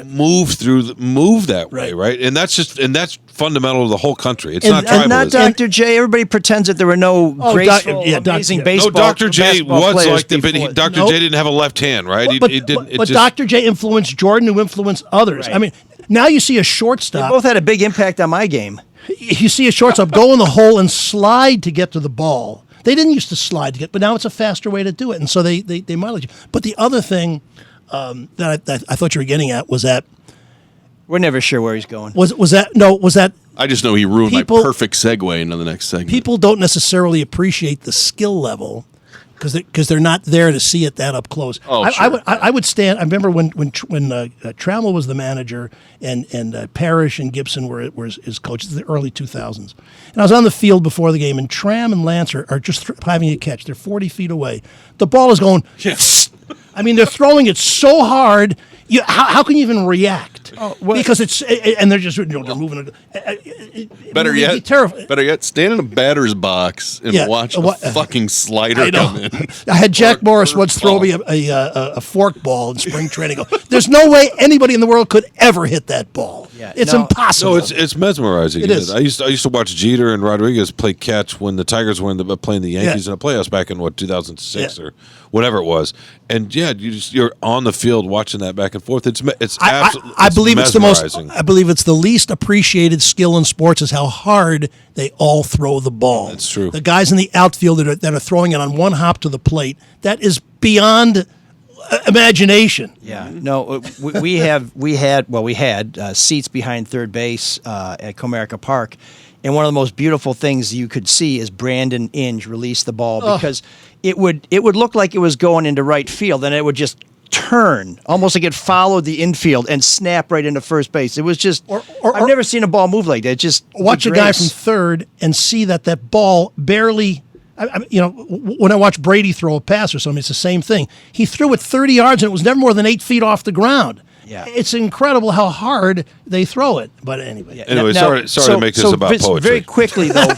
move that way, right? And that's fundamental to the whole country. It's not tribalism. And not Dr. J. Everybody pretends that there were no graceful, amazing baseball. No, Dr. J was like that, but Dr. J didn't have a left hand, right? But Dr. J influenced Jordan, who influenced others. Right. I mean, now you see a shortstop. They both had a big impact on my game. You see a shortstop go in the hole and slide to get to the ball. They didn't used to slide to get, but now it's a faster way to do it, and so they mileage. But the other thing that I thought you were getting at was that we're never sure where he's going. Was that? I just know he ruined my perfect segue into the next segment. People don't necessarily appreciate the skill level because they're not there to see it that up close. Oh, sure. I would stand. I remember when Trammell was the manager and Parrish and Gibson were his coaches in the early 2000s. And I was on the field before the game, and Tram and Lance are just having a catch. They're 40 feet away. The ball is going. I mean, they're throwing it so hard. How can you even react? Because it's and they're just they're moving. Better yet, stand in a batter's box and watch a fucking slider come in. I had Jack Morris once throw me a fork ball in spring training. There's no way anybody in the world could ever hit that ball. It's impossible. No, it's mesmerizing. It is. I used to watch Jeter and Rodriguez play catch when the Tigers were playing the Yankees in the playoffs back in 2006 or whatever it was. And you're on the field watching that back and forth. It's absolutely. I believe it's mesmerizing. I believe it's the least appreciated skill in sports is how hard they all throw the ball. That's true. The guys in the outfield that are throwing it on one hop to the plate, that is beyond imagination. Yeah. No, we had seats behind third base at Comerica Park. And one of the most beautiful things you could see is Brandon Inge release the ball because it would look like it was going into right field, and it would just turn, almost like it followed the infield and snap right into first base. It was just I've never seen a ball move like that. It just watch a guy from third and see that ball barely. When I watch Brady throw a pass or something, it's the same thing. He threw it 30 yards and it was never more than 8 feet off the ground. Yeah. It's incredible how hard they throw it. But anyway. Anyway, sorry to make this about poetry. Very quickly, though.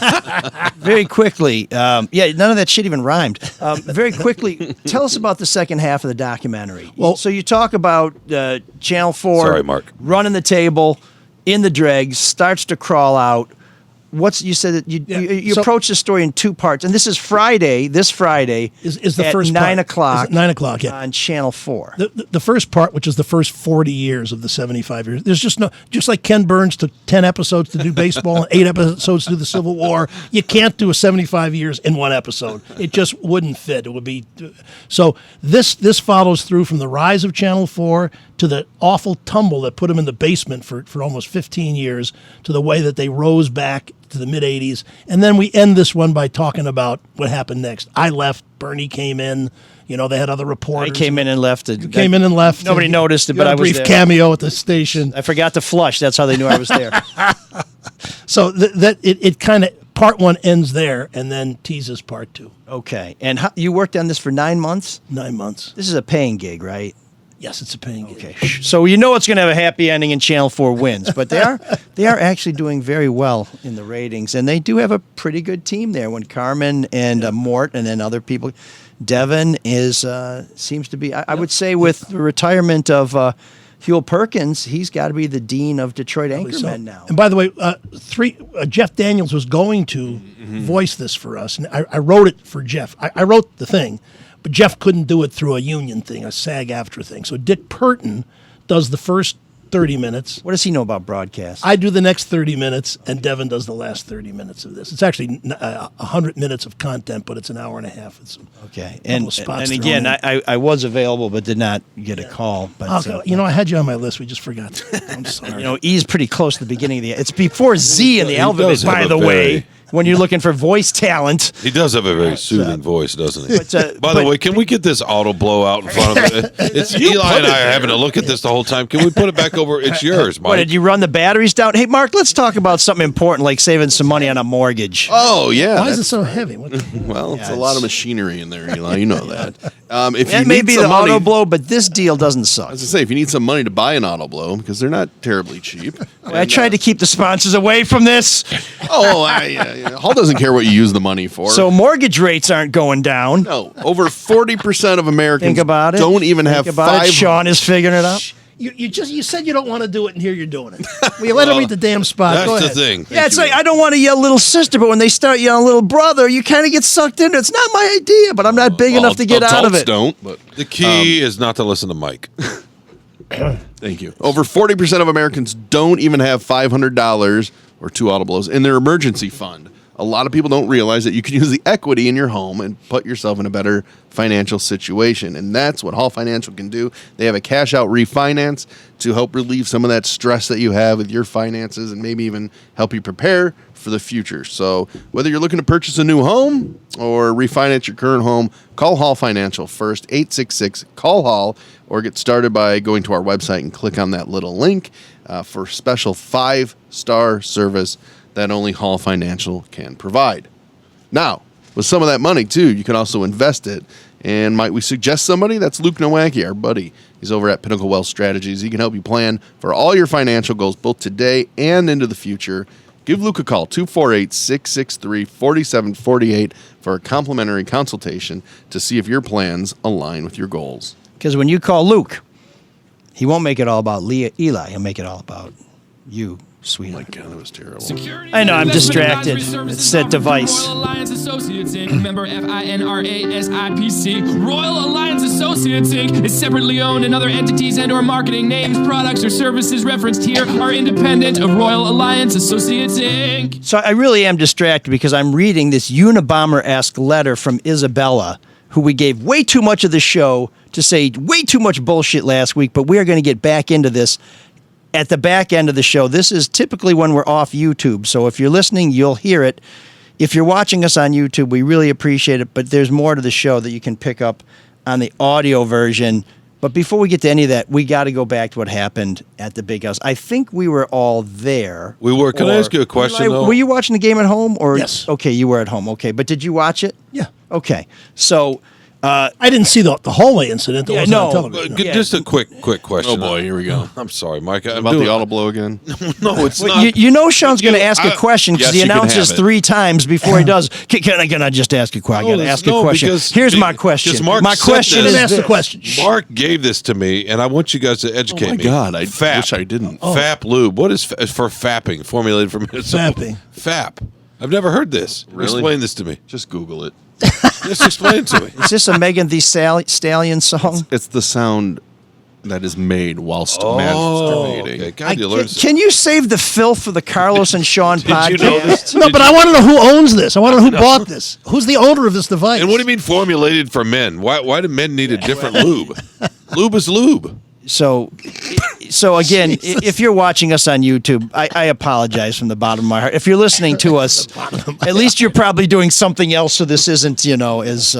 Very quickly. None of that shit even rhymed. Very quickly, tell us about the second half of the documentary. Well, so you talk about Channel 4 Sorry, Mark. running the table in the dregs, starts to crawl out. you said that you approached the story in two parts, and this is Friday. This Friday is the at first 9 o'clock. 9 o'clock, yeah, on Channel 4. The first part, which is the first 40 years of the 75 years. There's just like Ken Burns took 10 episodes to do baseball and 8 episodes to do the Civil War. You can't do a 75 years in one episode. It just wouldn't fit. It would be so. This follows through from the rise of Channel 4 to the awful tumble that put them in the basement for almost 15 years, to the way that they rose back to the mid-'80s. And then we end this one by talking about what happened next. I left. Bernie came in. They had other reporters. I came in and left. Nobody noticed it, but I was there. Brief cameo at the station. I forgot to flush. That's how they knew I was there. So it kind of, part one ends there and then teases part two. Okay. And you worked on this for 9 months? 9 months. This is a paying gig, right? Yes, it's a paying gig. Okay. So it's going to have a happy ending and Channel 4 wins. But they are actually doing very well in the ratings. And they do have a pretty good team there when Carmen and Mort and then other people. Devin seems to be, I would say, with the retirement of Huel Perkins, he's got to be the dean of Detroit Anchormen now. And by the way, Jeff Daniels was going to voice this for us. And I wrote it for Jeff. I wrote the thing. But Jeff couldn't do it through a union thing, a SAG-AFTRA thing. So Dick Purton does the first 30 minutes. What does he know about broadcast? I do the next 30 minutes, and Devin does the last 30 minutes of this. It's actually 100 minutes of content, but it's an hour and a half. It's okay. And again, I was available but did not get a call. But I had you on my list. We just forgot. I'm sorry. E's pretty close to the beginning of the. It's before Z in the alphabet, by the way. When you're looking for voice talent. He does have a very soothing voice, doesn't he? By the way, can we get this auto blow out in front of it? It's Eli and I are having to look at this the whole time. Can we put it back over? It's yours, Mike. What, did you run the batteries down? Hey, Mark, let's talk about something important like saving some money on a mortgage. Oh, yeah. Why is it so heavy? It's a lot of machinery in there, Eli. You know that. That may be the auto blow, but this deal doesn't suck. As I say, if you need some money to buy an auto blow, because they're not terribly cheap. I tried to keep the sponsors away from this. Hall doesn't care what you use the money for. So mortgage rates aren't going down. No, over 40% of Americans Think about it. don't even have five. Sean is figuring it out. You said you don't want to do it, and here you're doing it. Well, you let him eat the damn spot. That's Go the ahead. thing. Yeah, it's like I don't want to yell little sister, but when they start yelling little brother, you kind of get sucked into it. It's not my idea, but I'm not big enough to get out of it. Don't. But the key is not to listen to Mike. Thank you. Over 40% of Americans don't even have $500 or 2 auto blows in their emergency fund. A lot of people don't realize that you can use the equity in your home and put yourself in a better financial situation. And that's what Hall Financial can do. They have a cash out refinance to help relieve some of that stress that you have with your finances and maybe even help you prepare for the future. So whether you're looking to purchase a new home or refinance your current home, call Hall Financial first, 866-CALL-HALL, or get started by going to our website and click on that little link for special 5-star service that only Hall Financial can provide. Now, with some of that money, too, you can also invest it. And might we suggest somebody? That's Luke Nowacki, our buddy. He's over at Pinnacle Wealth Strategies. He can help you plan for all your financial goals, both today and into the future. Give Luke a call, 248-663-4748, for a complimentary consultation to see if your plans align with your goals. Because when you call Luke, he won't make it all about Eli. He'll make it all about you, sweetheart. Oh my God, that was terrible. I know, I'm distracted. It's that device. Royal Alliance Associates Inc. Member FINRA-SIPC. Royal Alliance Associates Inc. is separately owned, and other entities and or marketing names, products, or services referenced here are independent of Royal Alliance Associates Inc. So I really am distracted because I'm reading this Unabomber-esque letter from Isabella, who we gave way too much of the show to say way too much bullshit last week, but we are going to get back into this at the back end of the show. This is typically when we're off YouTube, so if you're listening, you'll hear it. If you're watching us on YouTube, we really appreciate it, but there's more to the show that you can pick up on the audio version. But before we get to any of that, we got to go back to what happened at the Big House. I think we were all there. We were. Can I ask you a question, though? Were you watching the game at home? Or Yes. Okay, you were at home. Okay, but did you watch it? Yeah. Okay, so I didn't see the hallway incident. That wasn't on television. Just a quick question. Oh boy, here we go. I'm sorry, Mike. I'm about the auto blow again? No, it's not. You know Sean's going to ask a question because he announces 3 times before he does. Can I just ask a question? I got to ask a question. Here's my question. My question is ask the question. Mark gave this to me, and I want you guys to educate me. Oh my God, I wish I didn't. FAP lube. What is for fapping? Formulated from fapping. FAP. I've never heard this. Really? Explain this to me. Just Google it. Just explain it to me. Is this a Megan Thee Stallion song? It's the sound that is made whilst masturbating. Okay. God, you learned Can you save the filth for the Carlos and Sean podcast? you know this? No, but I want to know who owns this. I want to know who bought this. Who's the owner of this device? And what do you mean formulated for men? Why do men need a different lube? Lube is lube. So again, if you're watching us on YouTube, I apologize from the bottom of my heart. If you're listening to us, at least you're probably doing something else, so this isn't, as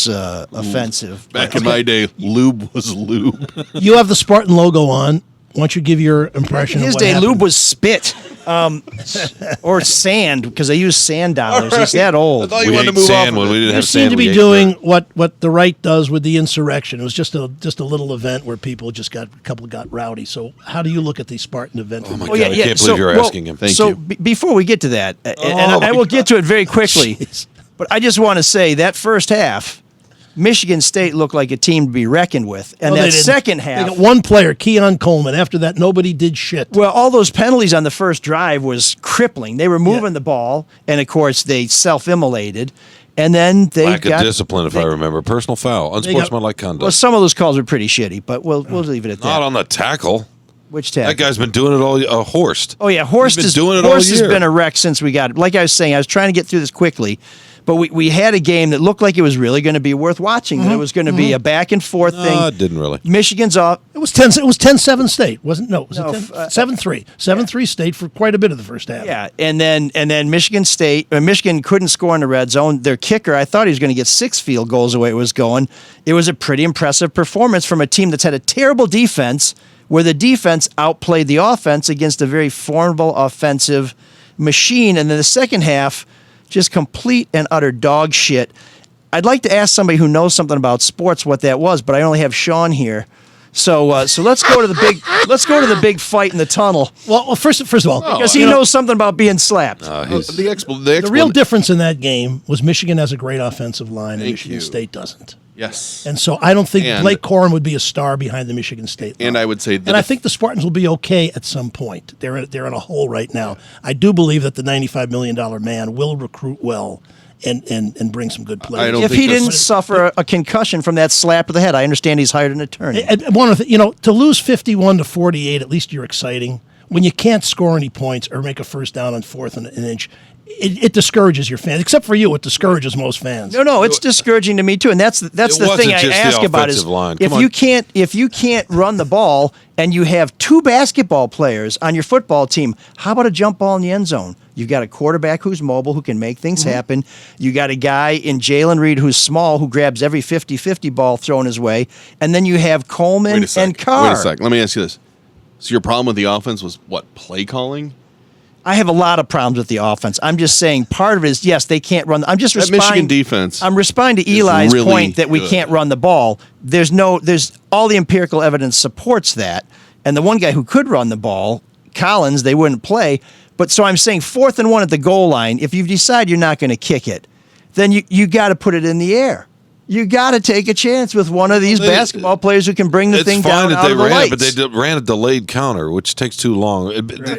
offensive. Back in my day, lube was lube. You have the Spartan logo on. Why don't you give your impression His of what day, happened? lube was spit. Or sand, because they use sand dollars. Right. He's that old. I thought you wanted to move sand off when we didn't You have seem sand. to be doing what the right does with the insurrection. It was just a little event where people got rowdy. So how do you look at the Spartan event? Oh my God, I can't believe you're asking him. Thank you. Before we get to that, and I will get to it very quickly, but I just want to say that first half, Michigan State looked like a team to be reckoned with. And that second half... They got one player, Keon Coleman. After that, nobody did shit. Well, all those penalties on the first drive was crippling. They were moving the ball, and, of course, they self-immolated. And then they Lack of discipline, if I remember. Personal foul. Unsportsmanlike conduct. Well, some of those calls were pretty shitty, but we'll leave it at that. Not on the tackle. Which tackle? That guy's been doing it all. Horst. Oh, yeah. Horst has been a wreck since we got it. Like I was saying, I was trying to get through this quickly. But we had a game that looked like it was really going to be worth watching. That it was going to be a back and forth thing. No, it didn't really. Michigan's off. It was 10-7 State, wasn't? No, was it 7-3? 7-3 State for quite a bit of the first half. Yeah, and then Michigan State, Michigan couldn't score in the red zone. Their kicker, I thought he was going to get 6 field goals the way it was going. It was a pretty impressive performance from a team that's had a terrible defense, where the defense outplayed the offense against a very formidable offensive machine. And then the second half, just complete and utter dog shit. I'd like to ask somebody who knows something about sports what that was, but I only have Shawn here. So let's go to the big fight in the tunnel. Well, first of all, because he knows something about being slapped. The real difference in that game was Michigan has a great offensive line and Michigan State doesn't. Yes. And so I don't think Blake Corum would be a star behind the Michigan State line. And I would say I think the Spartans will be okay at some point. They're in a hole right now. I do believe that the $95 million man will recruit well and bring some good players. If he didn't suffer a concussion from that slap to the head, I understand he's hired an attorney. And one of to lose 51-48, at least you're exciting. When you can't score any points or make a first down on 4th and an inch, it discourages your fans. Except for you, it discourages most fans. No, it's discouraging to me too, and that's the thing I ask about is if you can't run the ball and you have 2 basketball players on your football team, how about a jump ball in the end zone? You've got a quarterback who's mobile, who can make things happen. You got a guy in Jalen Reed who's small, who grabs every 50-50 ball thrown his way, and then you have Coleman and Carr. Wait a sec. Let me ask you this. So your problem with the offense was what, play calling? I have a lot of problems with the offense. I'm just saying part of it is, yes, they can't run. I'm just responding. Michigan defense. I'm responding to Eli's really point that we can't run the ball. There's all the empirical evidence supports that. And the one guy who could run the ball, Collins, they wouldn't play. But so I'm saying 4th and 1 at the goal line, if you decide you're not going to kick it, then you got to put it in the air. You got to take a chance with one of these basketball players who can bring the thing down out of the lights. But they ran a delayed counter, which takes too long.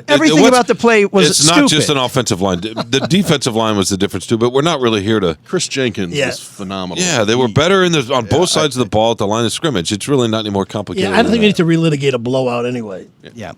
Everything about the play was stupid. It's not just an offensive line. The defensive line was the difference too. But we're not really here to. Chris Jenkins was phenomenal. Yeah, they were better on both sides of the ball at the line of scrimmage. It's really not any more complicated. Yeah, I don't think we need to relitigate a blowout anyway. Yeah.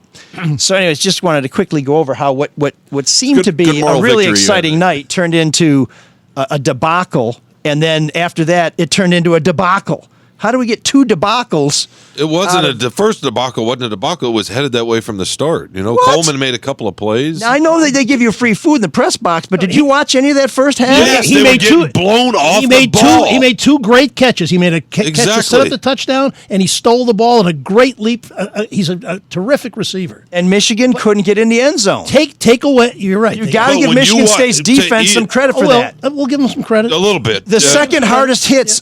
So, anyways, just wanted to quickly go over how what seemed to be a really exciting night turned into a debacle. And then after that, it turned into a debacle. How do we get 2 debacles? It wasn't the first debacle. Wasn't a debacle. It was headed that way from the start. You know, What? Coleman made a couple of plays. Now, I know that they give you free food in the press box, but did you watch any of that first half? Yes, they were getting blown off the ball. He made 2 great catches. He made a catch to set up the touchdown, and he stole the ball in a great leap. He's a terrific receiver. And Michigan couldn't get in the end zone. Take away. You're right. You got to give Michigan State's defense some credit for that. We'll give them some credit. A little bit. The second hardest hits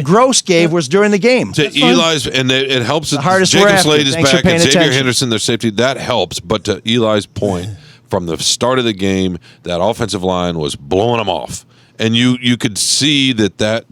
Gross gave was during the game. To Eli's, and it helps that hardest Jacob we're after. Slade is Thanks for back paying and Xavier attention. Henderson, their safety. That helps. But to Eli's point, from the start of the game, that offensive line was blowing them off. And you could see that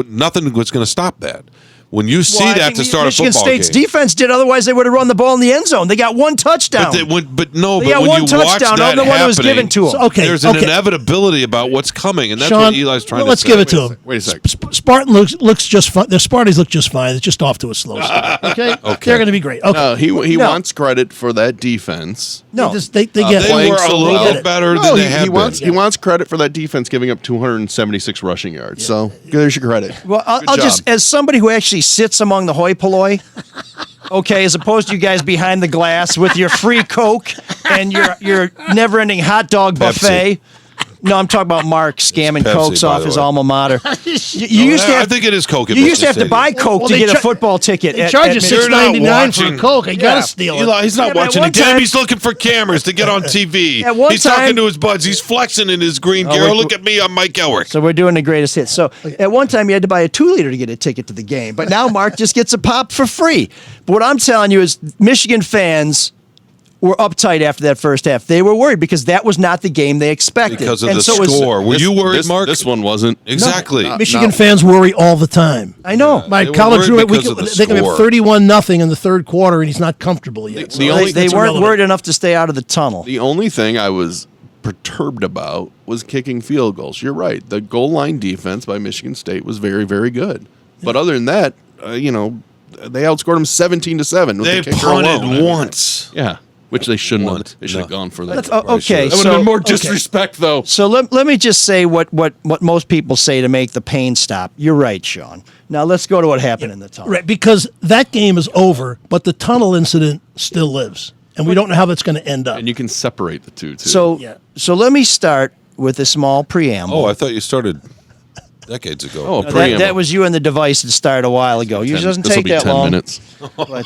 nothing was going to stop that. When you see that to start a football Michigan State's game. defense did, otherwise they would have run the ball in the end zone. They got 1 touchdown. But when They you got 1 watch touchdown, that other than one that was happening, given to them. there's an inevitability about what's coming, and that's Shawn, what Eli's trying to say. let's give it to him. Wait a sec. Spartan looks just fine. The Spartans look just fine. It's just off to a slow start. Okay, they're going to be great. Okay, No, he wants credit for that defense. no, they get They it. were a little better than they have been. He wants credit for that defense giving up 276 rushing yards. So there's your credit. Well, I'll Good just, job. as somebody who actually sits among the hoi polloi, okay, as opposed to you guys behind the glass with your free Coke and your never-ending hot dog buffet. No, I'm talking about Mark scamming Pepsi, Cokes by off the his way. alma mater. You used to I have, think it is Coke. you used to have to buy Coke Well, to they get a cha- football ticket. They charge you You're not $6.99 for a watching. Coke. You got to steal it. Eli, he's not Yeah, but at watching one the game. time- He's looking for cameras to get on TV. At one He's talking time- to his buds. He's flexing in his green Oh, gear. we're- Look at me. I'm Mike Elrick. So we're doing the greatest hits. So at one time you had to buy a 2-liter to get a ticket to the game, but now Mark just gets a pop for free. But what I'm telling you is Michigan fans were uptight after that first half. They were worried because that was not the game they expected. Because of And the so was- score. Were you worried, Mark? This one wasn't. Exactly. Michigan fans worry all the time. I know. My They were college worried roommate, because of the they can have score. 31-0 in the third quarter, and he's not comfortable yet. So The only- They that's weren't irrelevant. worried enough to stay out of the tunnel. The only thing I was perturbed about was kicking field goals. You're right. The goal line defense by Michigan State was very, very good. But other than that, they outscored them 17-7. with They the kicker punted alone. once. Yeah, which they shouldn't have. Once. They should have gone for that. Let's- okay, That would have been more disrespect, though. So let me just say what most people say to make the pain stop. You're right, Shawn. Now let's go to what happened in the tunnel. Right, because that game is over, but the tunnel incident still lives, and we don't know how that's going to end up. And you can separate the two, too. So let me start with a small preamble. Oh, I thought you started decades ago. Oh, that was you and the device that started a while ago. Usually doesn't This'll take be that 10 long. minutes. But I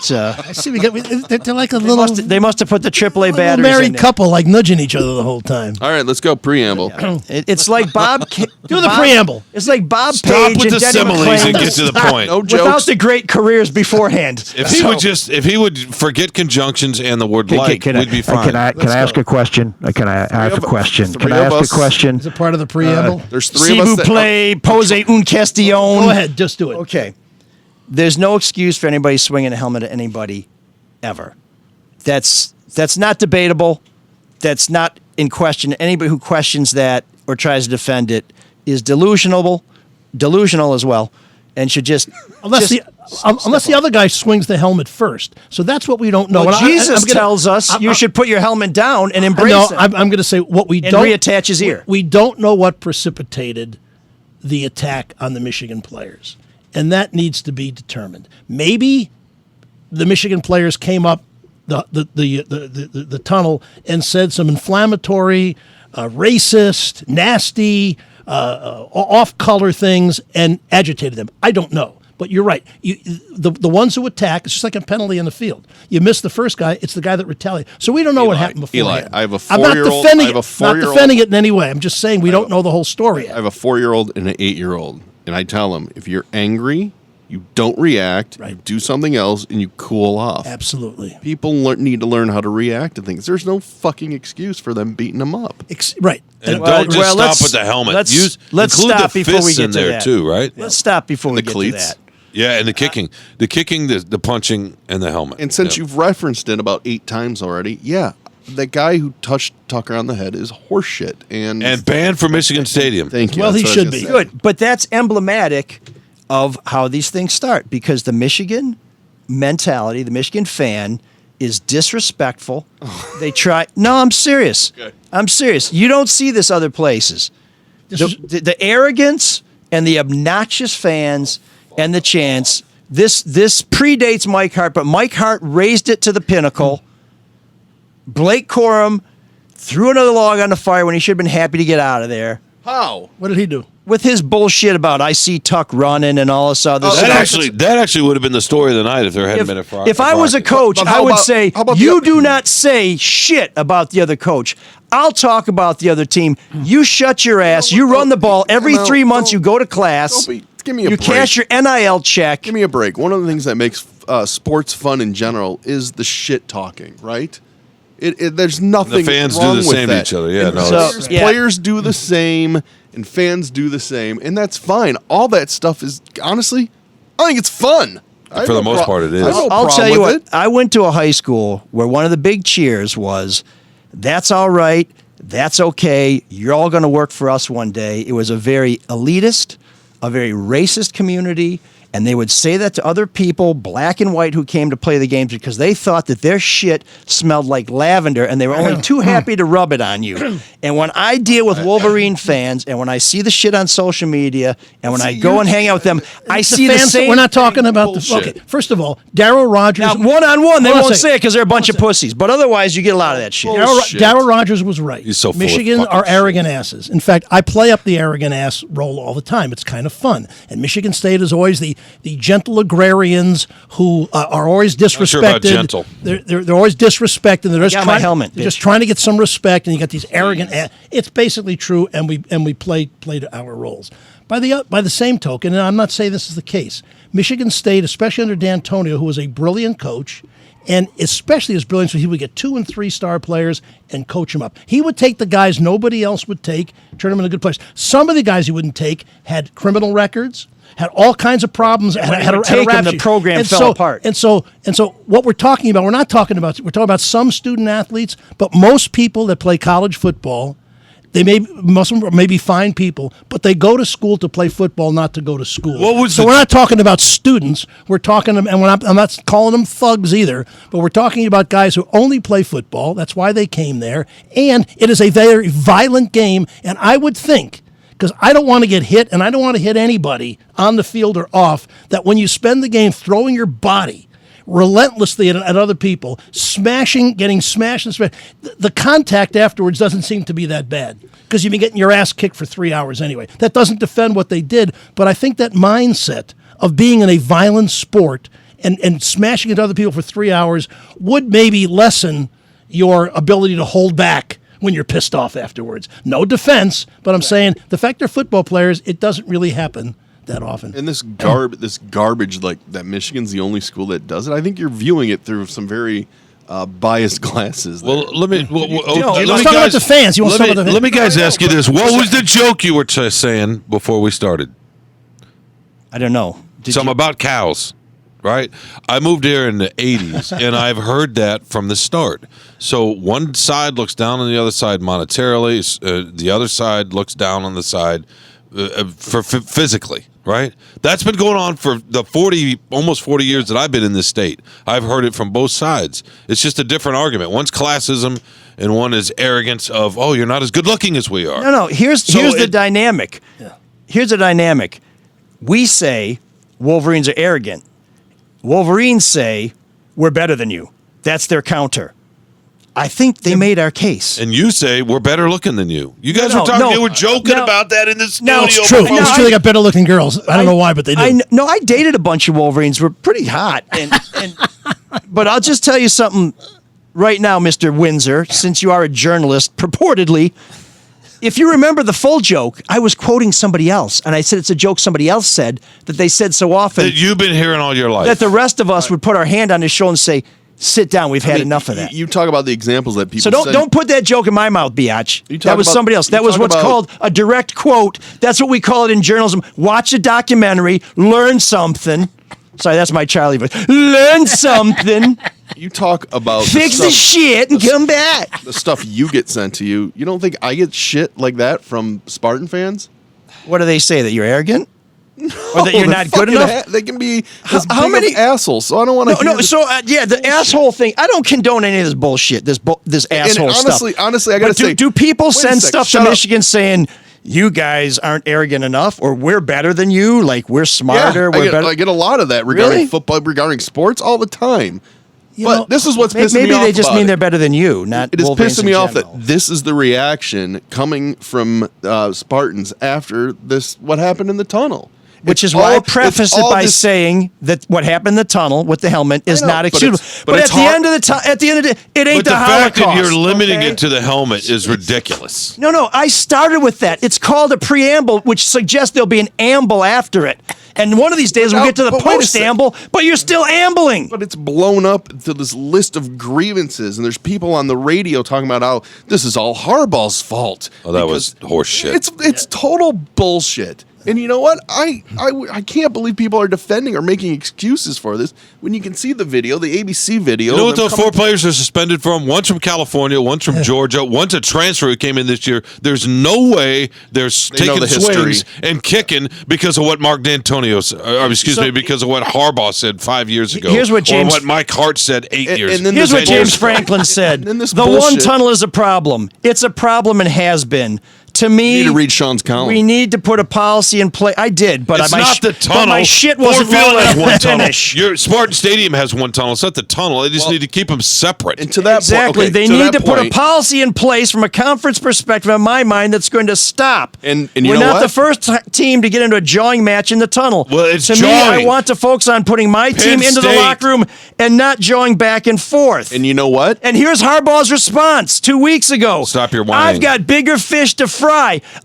see. They're like a they little, they must have put the AAA little batteries in married there. couple, like nudging each other the whole time. All right, let's go preamble. It's like Bob. Do the preamble. It's like Bob Stop Page with and the Denny similes McClain and get to the point. No without jokes. the great careers beforehand. If he would forget conjunctions and the word like, we'd be fine. Can I ask a question? Can I ask a question? Can I ask a question? Is it part of the preamble? There's S'il three of vous us that... plaît, posez une question. Go ahead, just do it. Okay. There's no excuse for anybody swinging a helmet at anybody ever. That's not debatable. That's not in question. Anybody who questions that or tries to defend it is delusional as well, and should just Unless the other guy swings the helmet first. So that's what we don't know. Well, And Jesus tells us you should put your helmet down and embrace no, it. I'm going to say what we And don't reattach his ear. We don't know what precipitated the attack on the Michigan players, and that needs to be determined. Maybe the Michigan players came up the tunnel and said some inflammatory, racist, nasty, off-color things and agitated them. I don't know. But you're right. The ones who attack, it's just like a penalty in the field. You miss the first guy, it's the guy that retaliates. So we don't know what happened before. Eli, I have a I'm not 4-year-old. defending I have a it. 4-year-old. Not defending it in any way. I'm just saying we don't know the whole story yet. I have a 4-year-old and an 8-year-old, and I tell them, if you're angry, you don't react, you do something else, and you cool off. Absolutely. People need to learn how to react to things. There's no fucking excuse for them beating them up. Right. And don't just stop with the helmet. Let's Include stop the before we fists get in to there that. too, right? Let's stop before we The get cleats. to that. Yeah, and the kicking, the punching, and the helmet. And since you've referenced it about 8 times already, yeah, the guy who touched Tucker on the head is horseshit. And banned from Michigan Stadium. Thank you. Well, That's he what I should was be. gonna say. Good, but that's emblematic of how these things start because the Michigan mentality, the Michigan fan is disrespectful. They try. No, I'm serious. Okay. I'm serious. You don't see this other places. The arrogance and the obnoxious fans and the chance. This predates Mike Hart, but Mike Hart raised it to the pinnacle. Blake Corum threw another log on the fire when he should have been happy to get out of there. How? What did he do? With his bullshit about I see Tuck running and all this other stuff. That actually would have been the story of the night if there hadn't been a fraud. If I was a coach, I would say, you do not say shit about the other coach. I'll talk about the other team. You shut your ass. You run the ball every 3 months. You go to class. Give me a break. You cash your NIL check. Give me a break. One of the things that makes sports fun in general is the shit talking, right? There's nothing. The fans wrong do the with same that. to each other. Yeah, Players do the same, and fans do the same, and that's fine. All that stuff is honestly, I think it's fun. For the most part, it is. I'll tell you what. I went to a high school where one of the big cheers was, "That's all right. That's okay. You're all going to work for us one day." It was a very elitist, a very racist community. And they would say that to other people, black and white, who came to play the games because they thought that their shit smelled like lavender and they were only too happy to rub it on you. And when I deal with Wolverine fans and when I see the shit on social media and when I go and hang out with them, I see the same. We're not talking about the. Okay, first of all, Darryl Rogers. Now, one-on-one, they won't say it because they're a bunch of pussies. But otherwise, you get a lot of that shit. Darryl Rogers was right. He's so full Michigan of are fucking arrogant asses. In fact, I play up the arrogant ass role all the time. It's kind of fun. And Michigan State is always the gentle agrarians who are always disrespected. Not sure about gentle. They're always disrespected. They're just my helmet. They're just trying to get some respect, and you got these arrogant. It's basically true, and we played our roles. By the same token, and I'm not saying this is the case, Michigan State, especially under D'Antonio, who was a brilliant coach, and especially as brilliant, so he would get 2- and 3-star players and coach them up. He would take the guys nobody else would take, turn them into good players. Some of the guys he wouldn't take had criminal records, had all kinds of problems, had a rap the sheet. program fell apart. And so what we're talking about, we're talking about some student athletes, but most people that play college football, most of them may be fine people, but they go to school to play football, not to go to school. We're not talking about students. We're talking, and I'm not calling them thugs either, but we're talking about guys who only play football. That's why they came there, and it is a very violent game. And I would think, because I don't want to get hit, and I don't want to hit anybody on the field or off, that when you spend the game throwing your body relentlessly at other people, getting smashed and smashed, the contact afterwards doesn't seem to be that bad because you've been getting your ass kicked for 3 hours anyway. That doesn't defend what they did, but I think that mindset of being in a violent sport and smashing into other people for 3 hours would maybe lessen your ability to hold back when you're pissed off afterwards. No defense, but I'm saying the fact they're football players, it doesn't really happen that often. And this garbage, like that Michigan's the only school that does it, I think you're viewing it through some very biased glasses. Well, let me let's talk about the fans. Let me guys ask you this. What was the joke you were saying before we started? I don't know. Something about cows, right? I moved here in the 80s, and I've heard that from the start. So one side looks down on the other side monetarily. The other side looks down on the side physically, right? That's been going on for the almost 40 years that I've been in this state. I've heard it from both sides. It's just a different argument. One's classism and one is arrogance of, oh, you're not as good looking as we are. No, here's the dynamic. Yeah. Here's the dynamic. We say Wolverines are arrogant. Wolverines say we're better than you. That's their counter. I think they made our case. And you say we're better looking than you. You guys were talking. You were joking about that in the studio. No, it's true. It's true. They got better looking girls. I don't know why, but they do. I dated a bunch of Wolverines. We're pretty hot. But I'll just tell you something right now, Mr. Windsor, since you are a journalist, purportedly. If you remember the full joke, I was quoting somebody else, and I said it's a joke somebody else said that they said so often. That you've been hearing all your life. That the rest of us would put our hand on his shoulder and say, sit down, we've had enough of that. You talk about the examples that people So don't put that joke in my mouth, biatch. That was somebody else. That was what's called a direct quote. That's what we call it in journalism. Watch a documentary, learn something. Sorry, that's my Charlie voice. Learn something. You talk about fix the shit and come back. The stuff you get sent to you. You don't think I get shit like that from Spartan fans? What do they say? That you're arrogant? Or that you're not good enough? They can be how many assholes? So I don't want to. No. So the asshole thing. I don't condone any of this bullshit. This asshole stuff. Honestly, I gotta say, do people send stuff to Michigan saying you guys aren't arrogant enough, or we're better than you, like we're smarter. I get a lot of that regarding football, regarding sports all the time. But this is what's pissing me off. Maybe they just mean they're better than you, not It is Wolverines pissing me in off general. that this is the reaction coming from Spartans after what happened in the tunnel. Which is why I preface it by saying that what happened in the tunnel with the helmet is not excusable. But at the end of the day, it ain't the Holocaust. But the fact that you're limiting it to the helmet is ridiculous. No, I started with that. It's called a preamble, which suggests there'll be an amble after it. And one of these days we'll get to the post-amble, but you're still ambling. But it's blown up to this list of grievances, and there's people on the radio talking about how this is all Harbaugh's fault. Oh, that was horse shit. It's total bullshit. And you know what? I can't believe people are defending or making excuses for this when you can see the video, the ABC video. You know what those 4 players are suspended from? One's from California, one's from Georgia, one's a transfer who came in this year. There's no way they're taking swings and kicking because of what Mark D'Antonio said, because of what Harbaugh said 5 years ago. Here's what James, or what Mike Hart said 8 years ago. Here's what James Franklin said. The one tunnel is a problem. It's a problem and has been. To me, you need to read Sean's column. We need to put a policy in place. I did, but it's not the tunnel. But my shit wasn't long enough enough to finish. Your Spartan Stadium has one tunnel. It's not the tunnel. They just need to keep them separate. And to that exactly, point, they need to put a policy in place from a conference perspective, in my mind, that's going to stop. And we're not the first team to get into a jawing match in the tunnel. Well, it's to jawing. me, I want to focus on putting my team into the locker room and not jawing back and forth. And you know what? And here's Harbaugh's response 2 weeks ago. Stop your whining. I've got bigger fish to fry.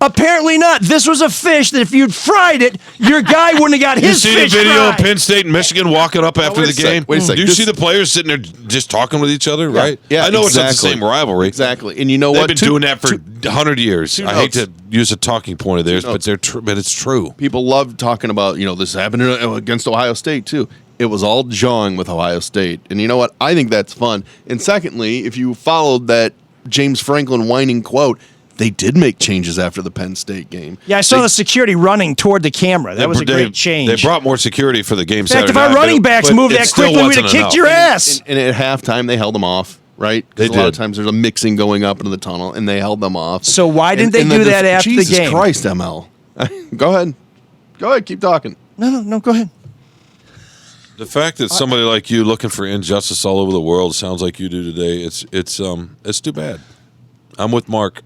Apparently not. This was a fish that if you'd fried it, your guy wouldn't have got his fish You see the video fried. of Penn State and Michigan walking up after the game? Wait a sec. Do you see the players sitting there just talking with each other, right? Yeah, I know it's not the exactly. same rivalry. Exactly. And you know They've what? been doing that for 100 years. I hate to use a talking point of theirs, but it's true. People love talking about, this happened against Ohio State, too. It was all jawing with Ohio State. And you know what? I think that's fun. And secondly, if you followed that James Franklin whining quote, they did make changes after the Penn State game. Yeah, I saw the security running toward the camera. That was a great change. They brought more security for the game. In fact, if our running backs moved that quickly, we'd have kicked your ass. And at halftime, they held them off, right? Because a lot of times there's a mixing going up into the tunnel, and they held them off. So why didn't they do that after the game? Jesus Christ, ML. Go ahead. Go ahead. Keep talking. No, go ahead. The fact that somebody like you looking for injustice all over the world sounds like you do today, it's too bad. I'm with Mark.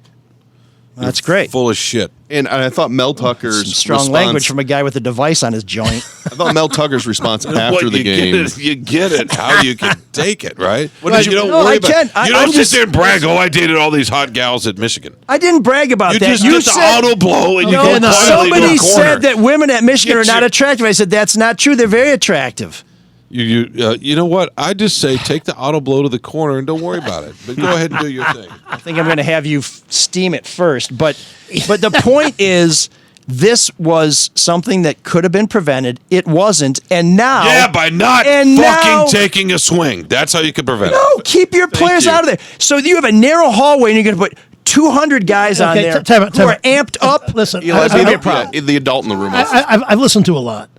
That's great. Full of shit. And I thought Mel Tucker's Some strong language from a guy with a device on his joint. I thought Mel Tucker's response after the game. You get it. How you can take it, right? You don't worry I about. can. You don't sit there and brag. Oh, I dated all these hot gals at Michigan. I didn't brag about You that. just get the auto blow and you go quietly to somebody a corner. said that women at Michigan are not attractive. I said that's not true. They're very attractive. You know what? I just say take the auto blow to the corner and don't worry about it. But go ahead and do your thing. I think I'm going to have you steam it first. But the point is, this was something that could have been prevented. It wasn't, and now by not fucking taking a swing. That's how you can prevent it. No, keep your players out of there. So you have a narrow hallway, and you're going to put 200 guys on there time out. who are amped up. Listen, the adult in the room. I've listened to a lot.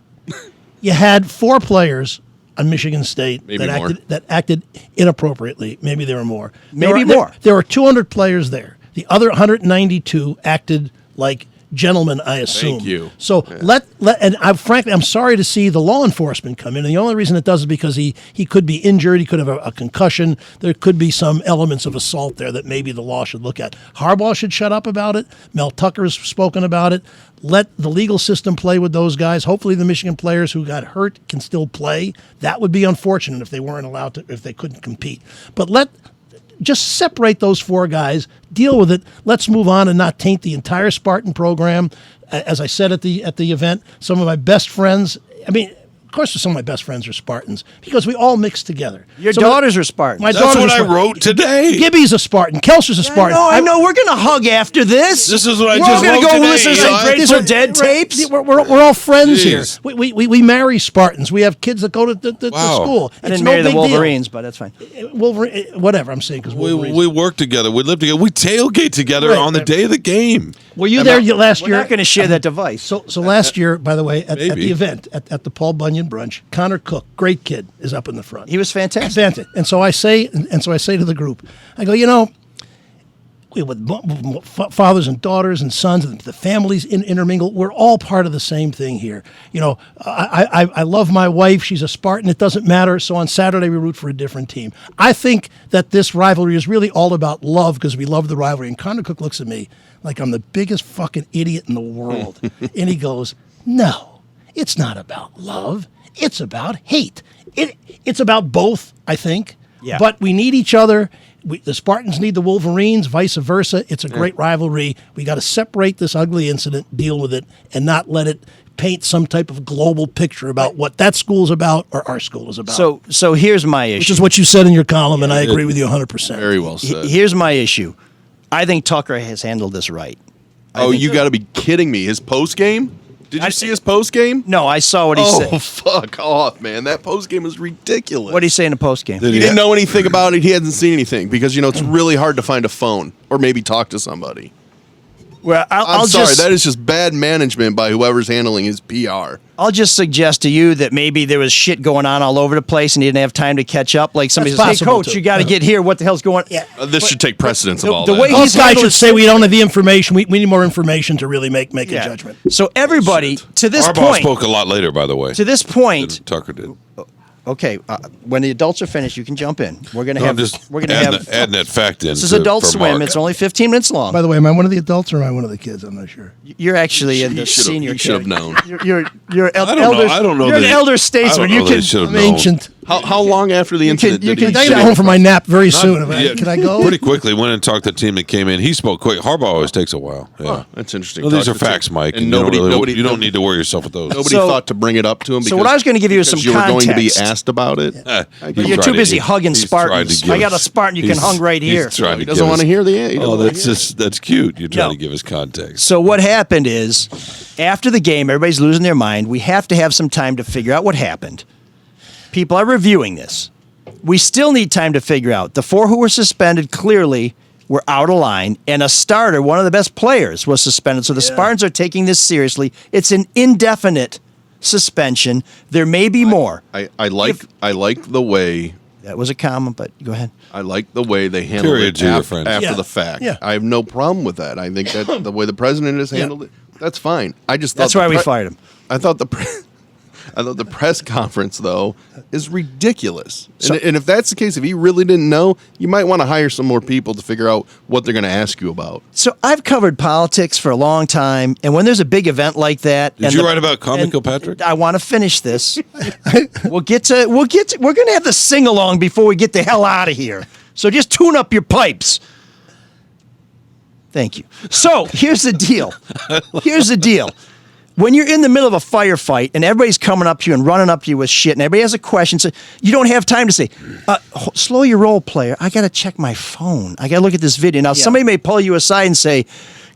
You had 4 players on Michigan State that acted inappropriately. Maybe there were more. There were 200 players there. The other 192 acted like gentlemen, I assume. Thank you. So frankly, I'm sorry to see the law enforcement come in. And the only reason it does is because he could be injured. He could have a concussion. There could be some elements of assault there that maybe the law should look at. Harbaugh should shut up about it. Mel Tucker has spoken about it. Let the legal system play with those guys. Hopefully the Michigan players who got hurt can still play. That would be unfortunate if they weren't allowed to, if they couldn't compete. But just separate those 4 guys, deal with it. Let's move on and not taint the entire Spartan program. As I said at the event, some of my best friends, of course some of my best friends are Spartans because we all mix together. Your daughters are Spartans. My That's daughters what are I Spartans. wrote today. Gibby's a Spartan. Kelser's a Spartan. I know. We're going to hug after this. This is what I We're just all wrote go today. listen to some Grateful Dead tapes. We're all friends Jeez. here. We marry Spartans. We have kids that go to school. I didn't marry the Wolverines, but that's fine. Whatever I'm saying, because We work together. We live together. We tailgate together on the day of the game. Were you there last year? We're not going to share that device. So last year, by the way, at the event, at the Paul Bunyan brunch, Connor Cook, great kid, is up in the front. He was fantastic. And so I say to the group, I go, fathers and daughters and sons, and the families intermingle. We're all part of the same thing here. You know, I love my wife. She's a Spartan. It doesn't matter. So on Saturday, we root for a different team. I think that this rivalry is really all about love because we love the rivalry. And Connor Cook looks at me like I'm the biggest fucking idiot in the world. And he goes, no, it's not about love. It's about hate. It's about both, I think. Yeah. But we need each other. The Spartans need the Wolverines, vice versa. It's a great rivalry. We got to separate this ugly incident, deal with it, and not let it paint some type of global picture about what that school's about or our school is about. So here's my issue. Which is what you said in your column, and I agree with you 100%. Very well said. Here's my issue. I think Tucker has handled this right. Oh, you got to be kidding me. His post game? Did you see his post game? No, I saw what he said. Oh, fuck off, man. That post game was ridiculous. What did he say in the post game? He didn't know anything about it. He hasn't seen anything because, you know, it's really hard to find a phone or maybe talk to somebody. Well, I'm sorry. That is just bad management by whoever's handling his PR. I'll just suggest to you that maybe there was shit going on all over the place and he didn't have time to catch up. Like somebody says, hey, coach, you got to get here. What the hell's going on? Yeah. This should take precedence of all the that. way Those guys should say we don't have the information. We need more information to really make a judgment. So everybody, to this Harbaugh point. spoke a lot later, by the way. To this point. Tucker did. Okay, when the adults are finished, you can jump in. We're gonna I'm have. just We're gonna adding have. adding that fact in. This is Adult Swim. It's only 15 minutes long. By the way, am I one of the adults or am I one of the kids? I'm not sure. You're actually in the senior. You should have known. You're elder. I don't know. You're an elder statesman. You can. I'm ancient. How long after the incident? I get home from my nap very soon. Can I go? Pretty quickly. Went and talked to the team that came in. He spoke quick. Harbaugh always takes a while. Yeah, oh, that's interesting. Well, these are facts, Mike. And you don't need to worry yourself with those. Nobody thought to bring it up to him. So what I was going to give you is some you context. were going to be asked about it. But you're too busy hugging Spartans. I got a Spartan you can hung right here. He doesn't want to hear the end. Oh, that's cute. You're trying to give us context. So what happened is, after the game, everybody's losing their mind. We have to have some time to figure out what happened. People are reviewing this. We still need time to figure out. The 4 who were suspended clearly were out of line, and a starter, one of the best players, was suspended. So the Spartans are taking this seriously. It's an indefinite suspension. There may be more. I like the way. That was a comma, but go ahead. I like the way they handled it after the fact. Yeah. I have no problem with that. I think that the way the president has handled it, that's fine. I just thought that's why we fired him. I thought the press conference, though, is ridiculous. And if that's the case, if he really didn't know, you might want to hire some more people to figure out what they're going to ask you about. So I've covered politics for a long time, and when there's a big event like that, did you write about Comic Kilpatrick? I want to finish this. We're going to have the sing along before we get the hell out of here. So just tune up your pipes. Thank you. So here's the deal. When you're in the middle of a firefight and everybody's coming up to you and running up to you with shit and everybody has a question, so you don't have time to say, slow your roll, player. I got to check my phone. I got to look at this video. Now, somebody may pull you aside and say,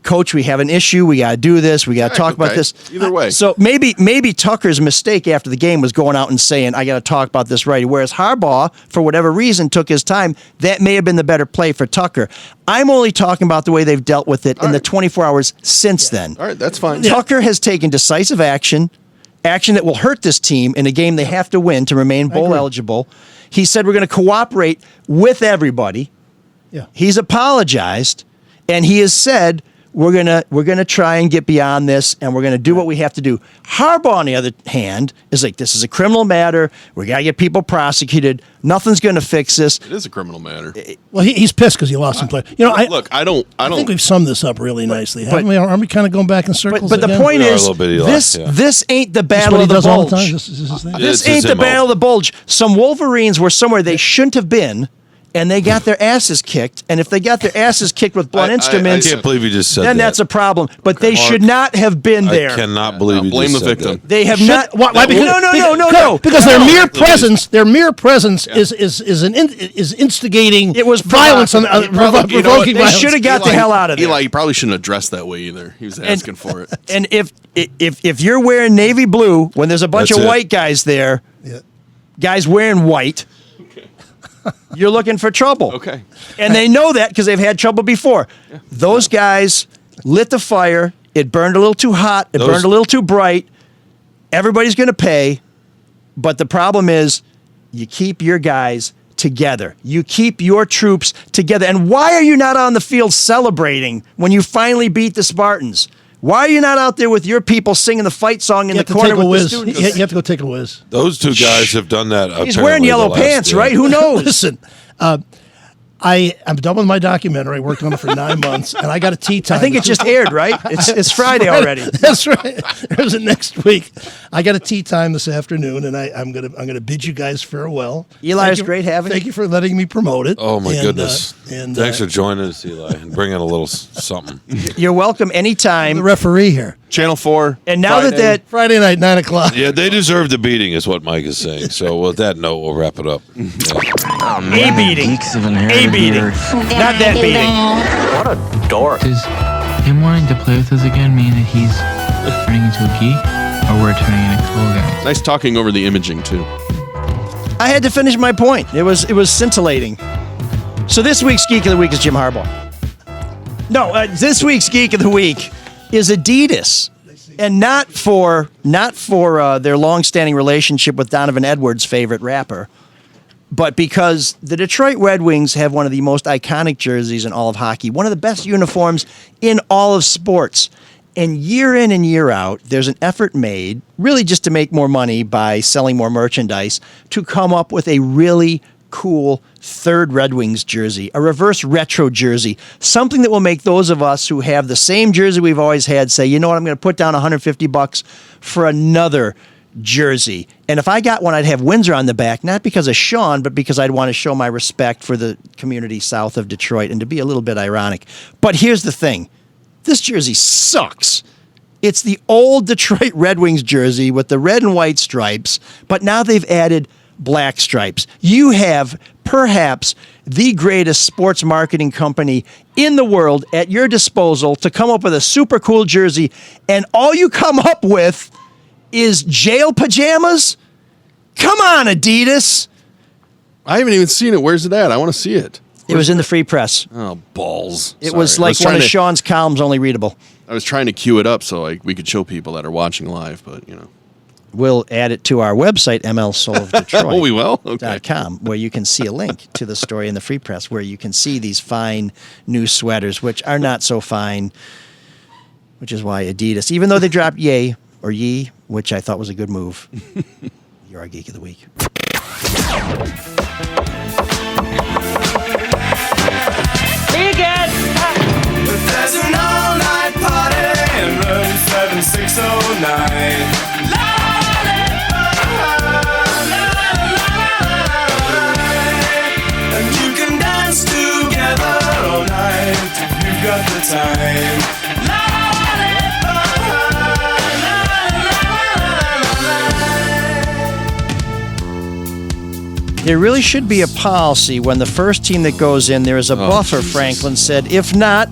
Coach, we have an issue. We got to do this. We got to talk about this. Either way. So maybe Tucker's mistake after the game was going out and saying, I got to talk about this right. Whereas Harbaugh, for whatever reason, took his time. That may have been the better play for Tucker. I'm only talking about the way they've dealt with it in the 24 hours since then. All right, that's fine. Tucker has taken decisive action that will hurt this team in a game they have to win to remain bowl eligible. He said we're going to cooperate with everybody. Yeah. He's apologized, and he has said we're gonna try and get beyond this, and we're gonna do what we have to do. Harbaugh, on the other hand, is like, this is a criminal matter. We gotta get people prosecuted. Nothing's gonna fix this. It is a criminal matter. Well, he's pissed because he lost some players. You know, I think we've summed this up really nicely. Haven't we? Aren't we kind of going back in circles? But the point is, this ain't the battle of the bulge. This ain't the battle of the bulge. Some Wolverines were somewhere they shouldn't have been, and they got their asses kicked. And if they got their asses kicked with blunt instruments, I can't believe you just said then that. that's a problem. But they should not have been there. I cannot believe you blame just the said victim. that. They have not. Why? No. Because their mere presence, is instigating. It was violence on provoking violence. They should have got the hell out of there. Eli, you probably shouldn't have dressed that way either. He was asking for it. And if you're wearing navy blue when there's a bunch of white guys there, guys wearing white. You're looking for trouble. Okay. And they know that because they've had trouble before. Yeah. Those guys lit the fire. It burned a little too hot. It burned a little too bright. Everybody's going to pay. But the problem is you keep your guys together. You keep your troops together. And why are you not on the field celebrating when you finally beat the Spartans? Why are you not out there with your people singing the fight song in the corner with the students? You have to go take a whiz. Those two guys have done that. He's wearing yellow pants, right? Who knows? Listen, I'm done with my documentary. I worked on it for 9 months, and I got a tea time. I think it just aired, right? It's Friday already. That's right. There's a next week. I got a tea time this afternoon, and I'm gonna bid you guys farewell. Eli, it's great having you. Thank you for letting me promote it. Oh my goodness! Thanks for joining us, Eli, and bringing a little something. You're welcome anytime. The referee here. Channel 4. And now that Friday night, 9 o'clock. Yeah, they deserve the beating, is what Mike is saying. So with that note, we'll wrap it up. A beating. A beating. Not that beating. What a dork. Does him wanting to play with us again mean that he's turning into a geek? Or we're turning into cool guys? Nice talking over the imaging, too. I had to finish my point. It was scintillating. So this week's Geek of the Week is Jim Harbaugh. No, this week's Geek of the Week is Adidas. And not for their long-standing relationship with Donovan Edwards' favorite rapper, but because the Detroit Red Wings have one of the most iconic jerseys in all of hockey, one of the best uniforms in all of sports. And year in and year out, there's an effort made, really just to make more money by selling more merchandise, to come up with a really cool third Red Wings jersey, a reverse retro jersey, something that will make those of us who have the same jersey we've always had say, you know what, I'm going to put down $150 for another jersey. And if I got one, I'd have Windsor on the back, not because of Shawn, but because I'd want to show my respect for the community south of Detroit and to be a little bit ironic. But here's the thing. This jersey sucks. It's the old Detroit Red Wings jersey with the red and white stripes, but now they've added black stripes. You have perhaps the greatest sports marketing company in the world at your disposal to come up with a super cool jersey, and all you come up with is jail pajamas? Come on, Adidas. I haven't even seen it. Where's it at? I want to see it. It was in the Free Press. Oh, balls. It was like one of Shawn's columns, only readable. I was trying to queue it up so we could show people that are watching live, but, you know. We'll add it to our website, mlsoulofdetroit.com, oh, we will? Okay. where you can see a link to the story in the Free Press, where you can see these fine new sweaters, which are not so fine, which is why Adidas, even though they dropped Ye, or Ye, which I thought was a good move, you're our Geek of the Week. There's an all-night party in room 7609. And you can dance together all night if you've got the time. There really should be a policy when the first team that goes in, there is a buffer, Jesus. Franklin said. If not,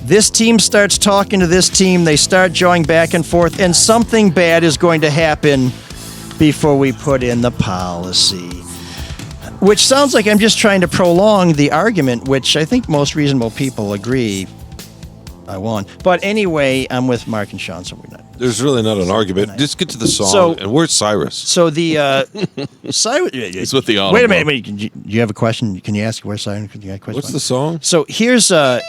this team starts talking to this team, they start joining back and forth, and something bad is going to happen before we put in the policy. Which sounds like I'm just trying to prolong the argument, which I think most reasonable people agree I won. But anyway, I'm with Mark and Shawn, so we're not. There's really not an argument. Just get to the song. And where's Cyrus? So the Cyrus. It's with the audible. Wait a minute. Do you have a question? Can you ask where's Cyrus? Can you have a question? What's the song? So here's what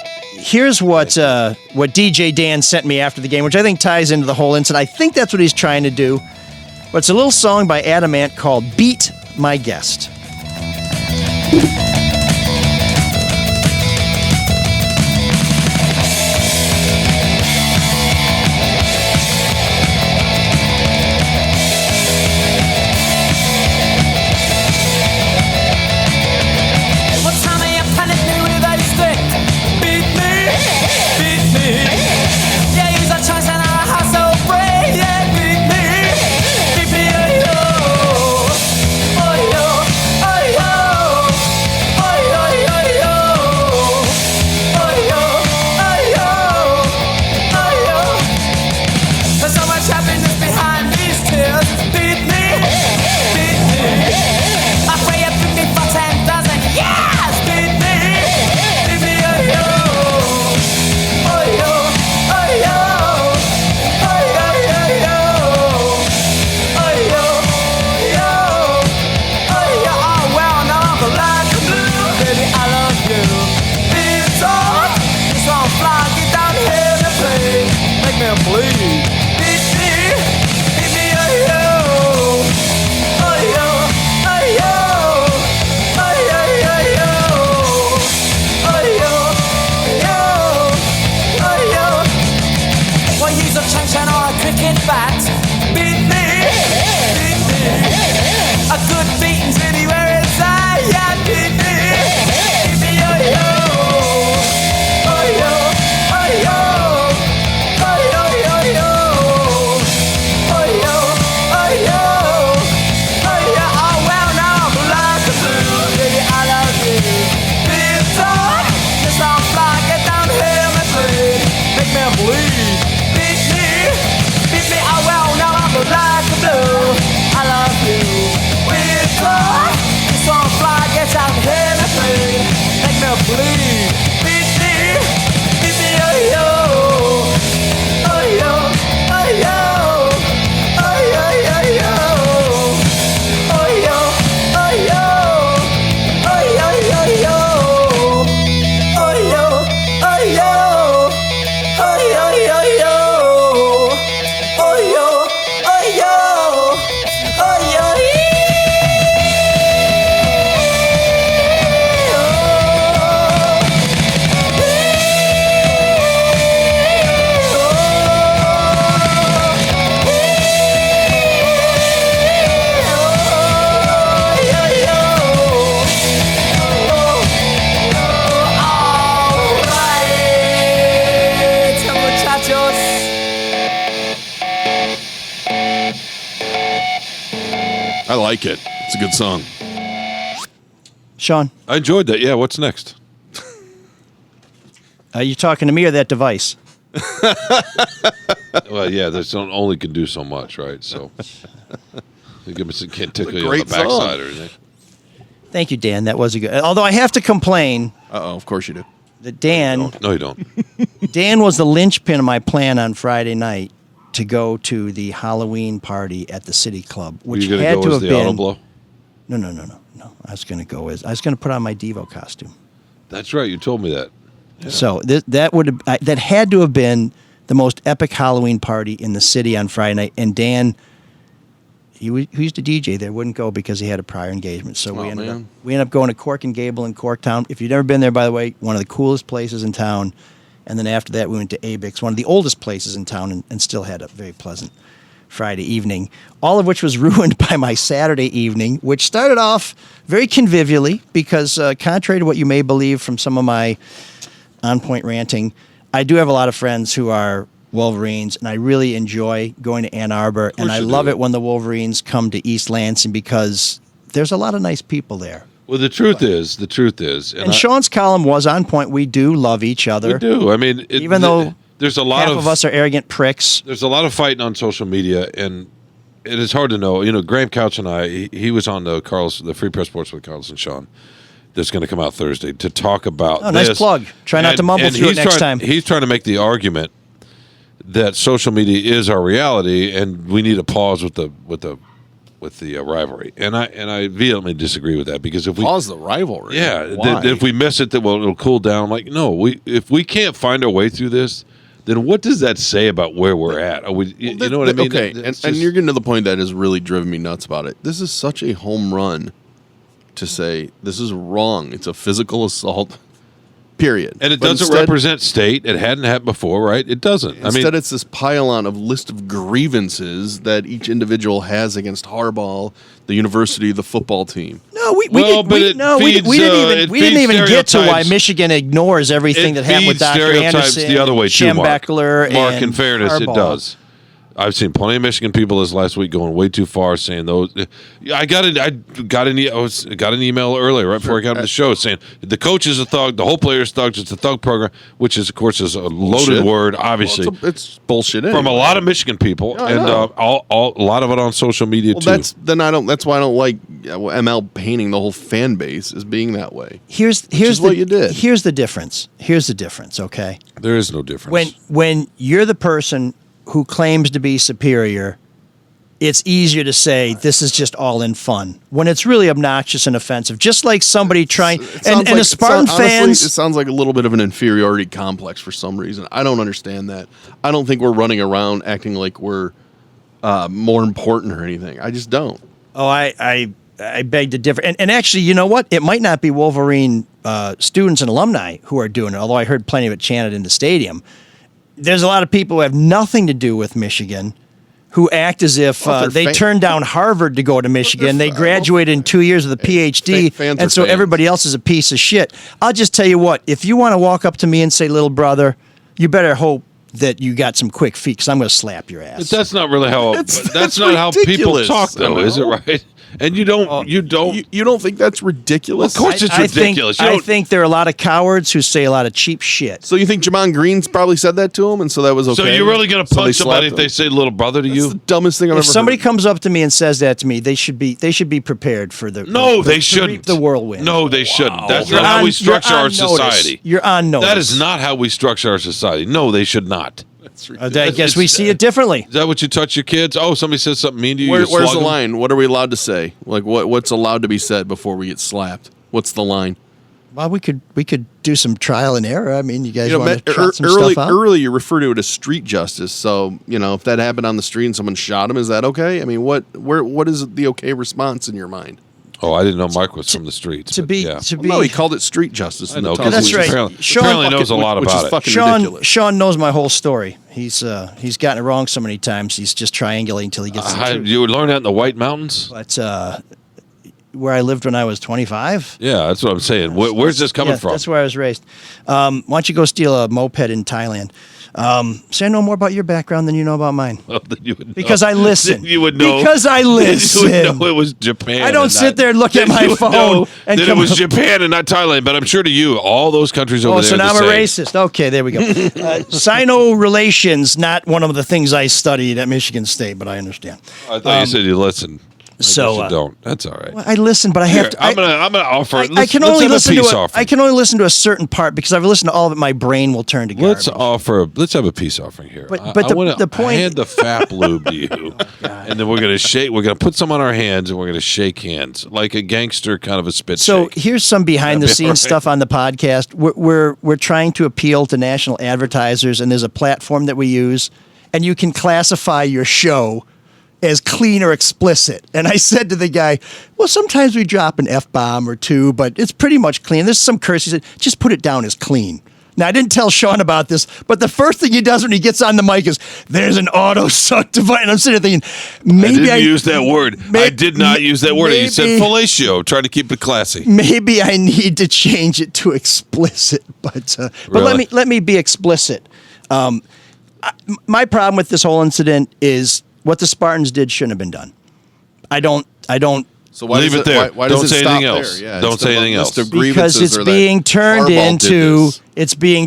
DJ Dan sent me after the game, which I think ties into the whole incident. I think that's what he's trying to do. But it's a little song by Adam Ant called "Beat My Guest." make me bleed. Beat me, oh yo. Oh yo, oh yo. Oh yo, yo, yo. Oh yo, yo. Oh yo. Well, use a chain or a cricket bat. Beat me, beat me. A good beating's anywhere inside. Yeah, beat me, oh yo. Oh yo, oh yo. Oh yo, yo, yo. Oh yo, oh yo. Oh yo, oh well now I'm like a blue. Baby, I love you. Beat on, just on fly, get down here and bleed. Make me bleed. Beat me, oh well now I'm like a blue. I love you. Beat on, just on fly, get down here and bleed. Make me bleed. Beat me, oh yo. Oh yo, oh yo. Oh yo, yo, yo. Oh yo, oh yo. Oh yo, yo, yo. Oh yo, oh yo. Oh yo, yo, yo. Oh yo, oh yo. Oh yo, I like it. It's a good song. Shawn, I enjoyed that. Yeah, what's next? are you talking to me or that device? Well, yeah, this only can do so much, right? So, you give us can't tickle you on the great song. backside or anything. Thank you, Dan. That was a good. Although I have to complain Of course you do. that Dan, No, you don't. Dan was the linchpin of my plan on Friday night to go to the Halloween party at the City Club, Were which you going had to to go have as the auto been. blow? No. I was going to put on my Devo costume. That's right. You told me that. Yeah. So that had to have been the most epic Halloween party in the city on Friday night. And Dan, who used to DJ there, wouldn't go because he had a prior engagement. So we ended up going to Cork and Gable in Corktown. If you've never been there, by the way, one of the coolest places in town. And then after that, we went to Abix, one of the oldest places in town, and still had a very pleasant Friday evening, all of which was ruined by my Saturday evening, which started off very convivially because contrary to what you may believe from some of my on-point ranting, I do have a lot of friends who are Wolverines, and I really enjoy going to Ann Arbor, and I love it when the Wolverines come to East Lansing because there's a lot of nice people there. Well, the truth is, and Shawn's column was on point. We do love each other. We do. I mean, even though there's a lot half of us are arrogant pricks. There's a lot of fighting on social media, and it is hard to know. You know, Graham Couch and I, he was on the Free Press Sports with Carlos and Shawn. That's going to come out Thursday to talk about. Oh, nice plug. Try not to mumble through it next time. He's trying to make the argument that social media is our reality, and we need to pause with the rivalry, and I vehemently disagree with that because if we pause the rivalry, if we miss it, it'll cool down. Like if we can't find our way through this, then what does that say about where we're at? Are we, you know what I mean? Okay, and you're getting to the point that has really driven me nuts about it. This is such a home run to say this is wrong. It's a physical assault. Period. And it doesn't represent state. It hadn't happened before, right? It doesn't. Instead, it's this pile-on of list of grievances that each individual has against Harbaugh, the university, the football team. No, we didn't even get to why Michigan ignores everything that happened with Dr. Anderson, the other way too, Mark. and in fairness, Harbaugh. It does. I've seen plenty of Michigan people this last week going way too far, saying those. I got an email earlier right before I got on the show saying the coach is a thug, the whole player is thugs. It's a thug program, which is of course is a loaded word, obviously. Well, it's bullshit from a lot of Michigan people, and a lot of it on social media too. That's why I don't like ML painting the whole fan base as being that way. Here's what you did. Here's the difference. Okay, there is no difference when you're the person who claims to be superior it's easier to say this is just all in fun when it's really obnoxious and offensive. Just like somebody trying and the Spartan fans. Honestly, it sounds like a little bit of an inferiority complex for some reason. I don't understand that. I don't think we're running around acting like we're more important or anything. I just don't. Oh, I beg to differ. And actually, you know what? It might not be Wolverine students and alumni who are doing it, although I heard plenty of it chanted in the stadium. There's a lot of people who have nothing to do with Michigan who act as if they turned down Harvard to go to Michigan. They graduated in 2 years with a PhD, and so everybody else is a piece of shit. I'll just tell you what, if you want to walk up to me and say, little brother, you better hope that you got some quick feet, because I'm going to slap your ass. But that's not really how. That's not how people talk, though, is it? Right? And you don't think that's ridiculous? Of course, it's ridiculous. I think there are a lot of cowards who say a lot of cheap shit. So you think Jamon Green's probably said that to him, and so that was okay? So you're really going to punch somebody if they say "little brother" to you? The dumbest thing I've ever heard. If somebody comes up to me and says that to me, they should be prepared for the they shouldn't. The whirlwind. No, they shouldn't. That's not how we structure our society. You're on notice. That is not how we structure our society. No, they should not. I guess we see it differently. Is that what you touch your kids? Oh, somebody says something mean to you. Where's the line? What are we allowed to say? Like what's allowed to be said before we get slapped? What's the line? Well, we could do some trial and error. I mean, you guys want to try some stuff out? Earlier, you refer to it as street justice. So if that happened on the street and someone shot him, is that okay? I mean, what is the okay response in your mind? Oh, I didn't know Mark was from the streets. No, he called it street justice. I know, that's right. Apparently knows a lot about it. Sean knows my whole story. He's gotten it wrong so many times. He's just triangulating until he gets it. You would learn that in the White Mountains? But where I lived when I was 25. Yeah, that's what I'm saying. Where's this coming from? That's where I was raised. Why don't you go steal a moped in Thailand? Say I know more about your background than you know about mine. Well, then you would know. Because I listen. You would know. Because I listen. You would know it was Japan. I don't sit there and look at my phone and that it was Japan and not Thailand. But I'm sure to you, all those countries over there. So now I'm a racist. Okay, there we go. Sino relations, not one of the things I studied at Michigan State, but I understand. I thought you said you listened. So you don't. That's all right. Well, I listen, but I have to. I'm gonna offer. I can only listen to a certain part because if I listen to all of it, my brain will turn to garbage. Let's have a peace offering here. But the point. I hand the FAP lube to you, and then we're gonna shake. We're gonna put some on our hands, and we're gonna shake hands like a gangster, kind of a spit. So shake. Here's some behind the scenes stuff on the podcast. We're trying to appeal to national advertisers, and there's a platform that we use, and you can classify your show as clean or explicit. And I said to the guy, well, sometimes we drop an F-bomb or two, but it's pretty much clean. There's some curse. He said, just put it down as clean. Now, I didn't tell Sean about this, but the first thing he does when he gets on the mic is, there's an auto-suck device. And I'm sitting there thinking, maybe I didn't use that word. I did not use that word. You said fellatio, trying to keep it classy. Maybe I need to change it to explicit. But let me be explicit. My problem with this whole incident is what the Spartans did shouldn't have been done. I don't. So why leave it there. Why don't does say it anything stop else. there? Yeah, don't say anything else. Because it's being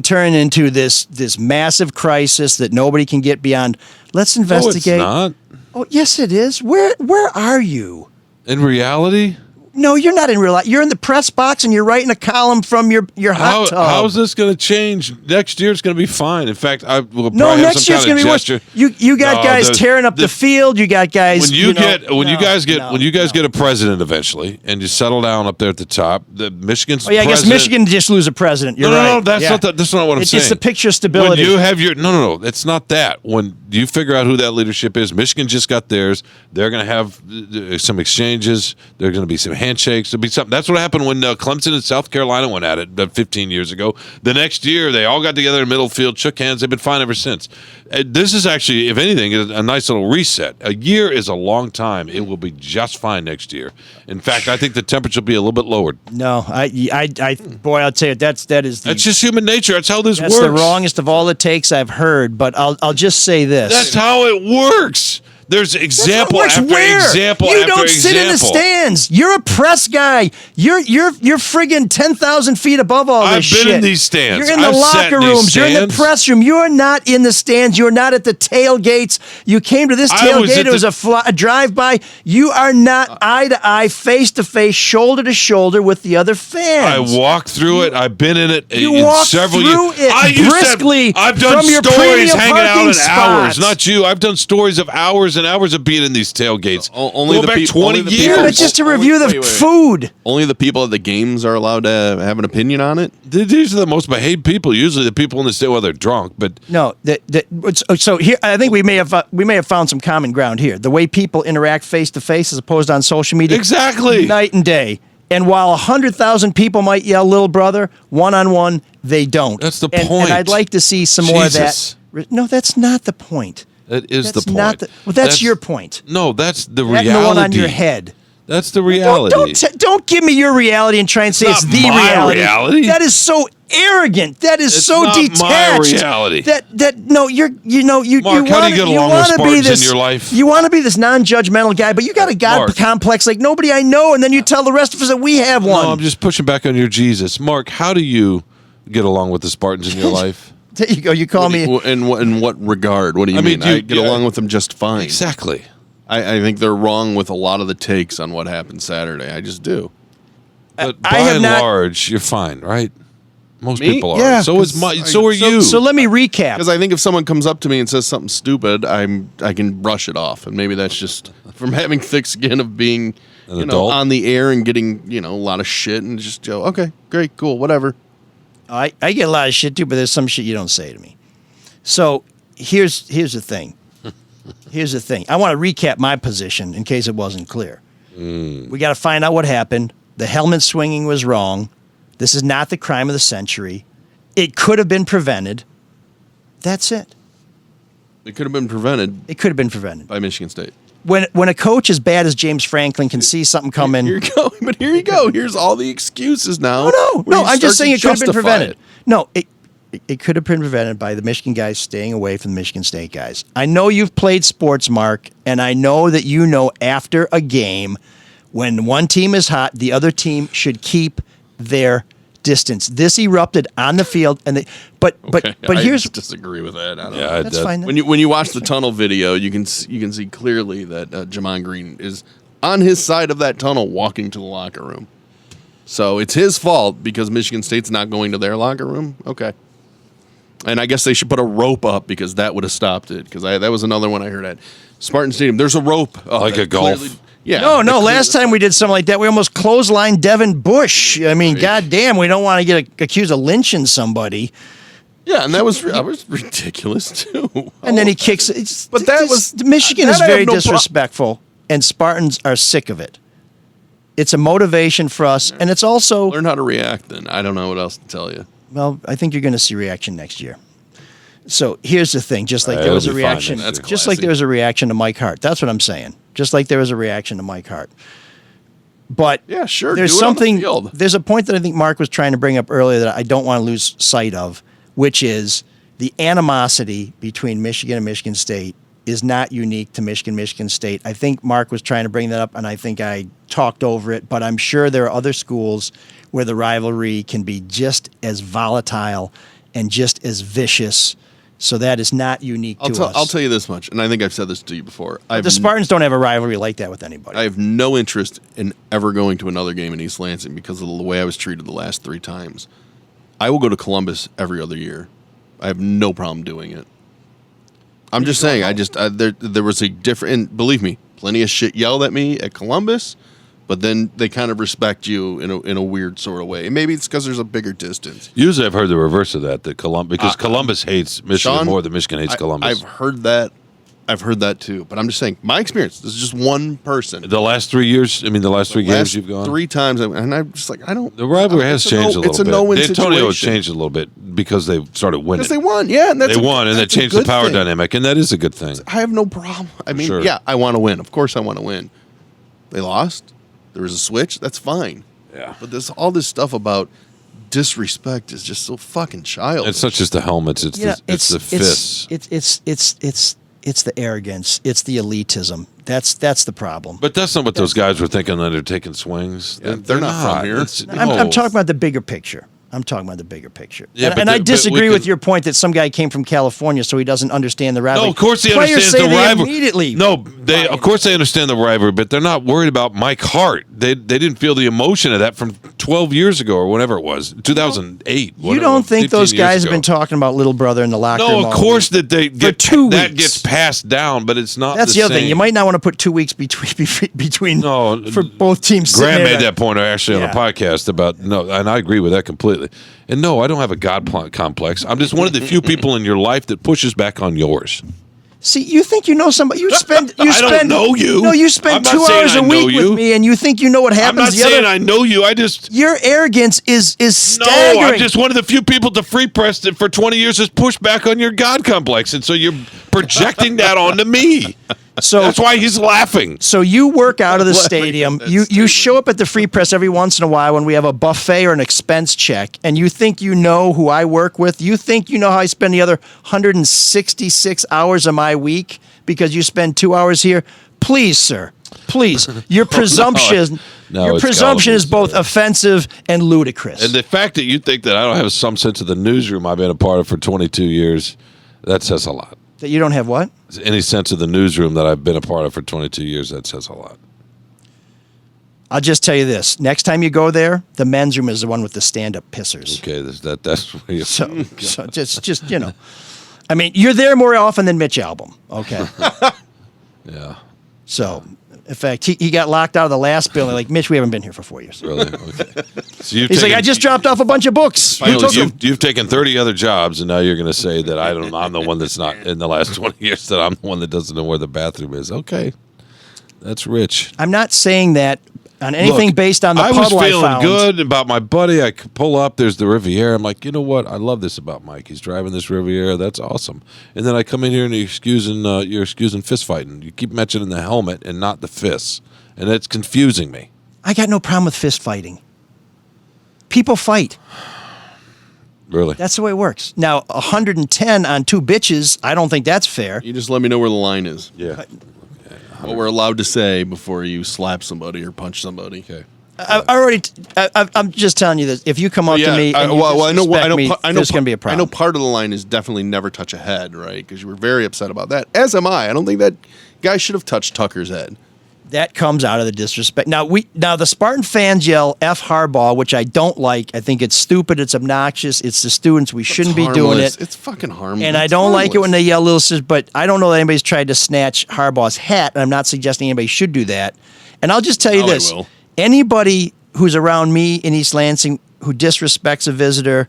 turned into this massive crisis that nobody can get beyond. Let's investigate. No, it's not. Oh, yes, it is. Where are you? In reality? No, you're not in real life. You're in the press box and you're writing a column from your hot tub. How's this going to change? Next year it's going to be fine. In fact, I will probably next have some year's kind of gonna gesture. be worse. You got guys tearing up the field. You got guys. When you guys get a president eventually, and you settle down up there at the top, the Michigan's. Oh yeah, I guess Michigan just lose a president. You're right. No, that's not what I'm saying. It's a picture of stability. When you have your no, it's not that. When you figure out who that leadership is, Michigan just got theirs. They're going to have some exchanges. There's going to be some handshakes. There'll be something. That's what happened when Clemson and South Carolina went at it about 15 years ago. The next year, they all got together in middle field, shook hands. They've been fine ever since. This is actually, if anything, a nice little reset. A year is a long time. It will be just fine next year. In fact, I think the temperature will be a little bit lowered. No, boy, I'll tell you, that's just human nature. That's how this works. That's the wrongest of all the takes I've heard. But I'll just say this. That's how it works. There's example after example you after example. You don't sit in the stands. You're a press guy. You're friggin' 10,000 feet above all this shit. I've been in these stands. You're in the locker rooms. You're in the press room. You are not in the stands. You're not at the tailgates. You came to this tailgate. It was a drive-by. You are not eye to eye, face to face, shoulder to shoulder with the other fans. I walked through it. I've been in it you walked several years. It briskly I've done from your stories hanging out in spots. hours. Not you. I've done stories of hours and hours of being in these tailgates. Only Go the back peop- 20 only the years. people- But just to review the wait. food. Only the people at the games are allowed to have an opinion on it. These are the most behaved people. Usually the people in the state, well, they're drunk, but No, so here I think we may have found some common ground here. The way people interact face to face as opposed on social media, exactly, night and day. And while 100,000 people might yell "Little Brother," one-on-one they don't. That's the And point. I'd like to see some more of Jesus. that. No, that's not the point. that is That's the point. not the. Well, that's your point. No, that's the That reality. and the one on your head. That's the reality. Don't give me your reality and try and say it's not the my reality. That is so arrogant. That is It's so not my detached. reality. No, you Mark, how do you wanna- get along with wanna be Spartans this, in your life? You want to be this non-judgmental guy, but you got a God Mark. complex like nobody I know, and then you tell the rest of us that we have one. No, I'm just pushing back on your Jesus. Mark, how do you get along with the Spartans in your life? There you go. You call me. In what regard? What do you mean? I get along with them just fine. Exactly. I think they're wrong with a lot of the takes on what happened Saturday. I just do. But by and large, you're fine, right? Most Me? people are. Yeah, So is so are you. So let me recap. Because I think if someone comes up to me and says something stupid, I can brush it off, and maybe that's just from having thick skin of being adult? on the air and getting a lot of shit, and just go, okay, great, cool, whatever. I get a lot of shit too, but there's some shit you don't say to me. So here's the thing. Here's the thing. I want to recap my position in case it wasn't clear. We got to find out what happened. The helmet swinging was wrong. This is not the crime of the century. It could have been prevented. That's it. It could have been prevented. It could have been prevented by Michigan State. When a coach as bad as James Franklin can see something coming. Here you go. Here's all the excuses now. No. I'm just saying it could have been justify prevented. it. No, it could have been prevented by the Michigan guys staying away from the Michigan State guys. I know you've played sports, Mark, and I know that you know after a game, when one team is hot, the other team should keep their distance. This erupted on the field, and but I here's disagree with that. I don't Yeah, know. I That's did. fine. When you watch the tunnel video, you can see clearly that Jamon Green is on his side of that tunnel walking to the locker room. So it's his fault because Michigan State's not going to their locker room. Okay. And I guess they should put a rope up because that would have stopped it. Because that was another one I heard at Spartan Stadium. There's a rope. Like a golf. No. Last time we did something like that, we almost clotheslined Devin Bush. I mean, goddamn, we don't want to get accused of lynching somebody. Yeah, and that was ridiculous too. And then he kicks. Michigan that is I have very no disrespectful, and Spartans are sick of it. It's a motivation for us, and it's also learn how to react. Then I don't know what else to tell you. Well, I think you're going to see reaction next year. So here's the thing: just like there It'll was a be fine reaction, next year. just like there was a reaction to Mike Hart. That's what I'm saying. Just like there was a reaction to Mike Hart. But yeah, sure. There's do it on the something. field. There's a point that I think Mark was trying to bring up earlier that I don't want to lose sight of, which is the animosity between Michigan and Michigan State is not unique to Michigan State. I think Mark was trying to bring that up, and I think I talked over it. But I'm sure there are other schools where the rivalry can be just as volatile and just as vicious. So that is not unique to us. I'll tell you this much, and I think I've said this to you before. The Spartans don't have a rivalry like that with anybody. I have no interest in ever going to another game in East Lansing because of the way I was treated the last 3 times. I will go to Columbus every other year. I have no problem doing it. I'm just saying. There was a different. And believe me, plenty of shit yelled at me at Columbus, but then they kind of respect you in a weird sort of way. And maybe it's because there's a bigger distance. Usually, I've heard the reverse of that. Because Columbus hates Michigan Sean, more than Michigan hates Columbus. I've heard that too. But I'm just saying, my experience. This is just one person. The last 3 years. I mean, the last 3 games you've gone. 3 times, and I'm just like, I don't. The rivalry has changed a little bit. It's a no-win Antonio situation. changed a little bit because they started winning. Because they won, yeah. And they won, and that changed the power dynamic, and that is a good thing. I have no problem. I mean, Sure. yeah, I want to win. Of course, I want to win. They lost. There was a switch. That's fine. Yeah. But there's all this stuff about disrespect is just so fucking childish. It's not just the helmets; it's the fists. It's the arrogance. It's the elitism. That's the problem. But that's not what those guys were thinking when they're taking swings. Yeah, they're not from here. I'm talking about the bigger picture. Yeah, and I disagree with your point that some guy came from California, so he doesn't understand the rivalry. No, of course he Players understands say the they rivalry. immediately. Of course they understand the rivalry, but they're not worried about Mike Hart. they didn't feel the emotion of that from 12 years ago or whenever it was, 2008. You don't think those guys have been talking about little brother in the locker room? No, of course that they get 2 weeks. That gets passed down, but it's not. That's the other thing. You might not want to put 2 weeks between for both teams. Graham made that point actually on a podcast about and I agree with that completely. And no, I don't have a God complex. I'm just one of the few people in your life that pushes back on yours. See, you think you know somebody? I don't know you. No, you spend 2 hours a week with me, and you think you know what happens. I'm not saying I know you. I just your arrogance is staggering. No, I'm just one of the few people at the Free Press that for 20 years has pushed back on your God complex, and so you're projecting that onto me. So that's why he's laughing. So you work out of the stadium. You show up at the Free Press every once in a while when we have a buffet or an expense check, and you think you know who I work with. You think you know how I spend the other 166 hours of my week because you spend 2 hours here. Please, sir. Please. Your presumption. Your presumption is both offensive and ludicrous. And the fact that you think that I don't have some sense of the newsroom I've been a part of for 22 years, that says a lot. That you don't have what? Any sense of the newsroom that I've been a part of for 22 years, that says a lot. I'll just tell you this. Next time you go there, the men's room is the one with the stand-up pissers. Okay, that's where you So just you know. I mean, you're there more often than Mitch Albom, okay? Yeah. So, in fact, he got locked out of the last building. Like, Mitch, we haven't been here for 4 years. Really? Okay. So He's like, I just dropped off a bunch of books. You've taken 30 other jobs, and now you're going to say that I'm the one that's not in the last 20 years, that I'm the one that doesn't know where the bathroom is. Okay. That's rich. I'm not saying that on anything based on the puddle I found. I was feeling good about my buddy. I could pull up. There's the Riviera. I'm like, you know what? I love this about Mike. He's driving this Riviera. That's awesome. And then I come in here and you're excusing fist fighting. You keep mentioning the helmet and not the fists, and it's confusing me. I got no problem with fist fighting. People fight. Really? That's the way it works. Now, 110 on 2 bitches, I don't think that's fair. You just let me know where the line is. Yeah. What we're allowed to say before you slap somebody or punch somebody. Okay. I'm just telling you this. If you come up to me, and I know there's going to be a problem. I know part of the line is definitely never touch a head, right? Because you were very upset about that. As am I. I don't think that guy should have touched Tucker's head. That comes out of the disrespect. Now the Spartan fans yell F Harbaugh, which I don't like. I think it's stupid. It's obnoxious. It's the students. We shouldn't be doing it. It's fucking harmless. And I don't like it when they yell little sisters, but I don't know that anybody's tried to snatch Harbaugh's hat, and I'm not suggesting anybody should do that. And I'll just tell you this. Anybody who's around me in East Lansing who disrespects a visitor,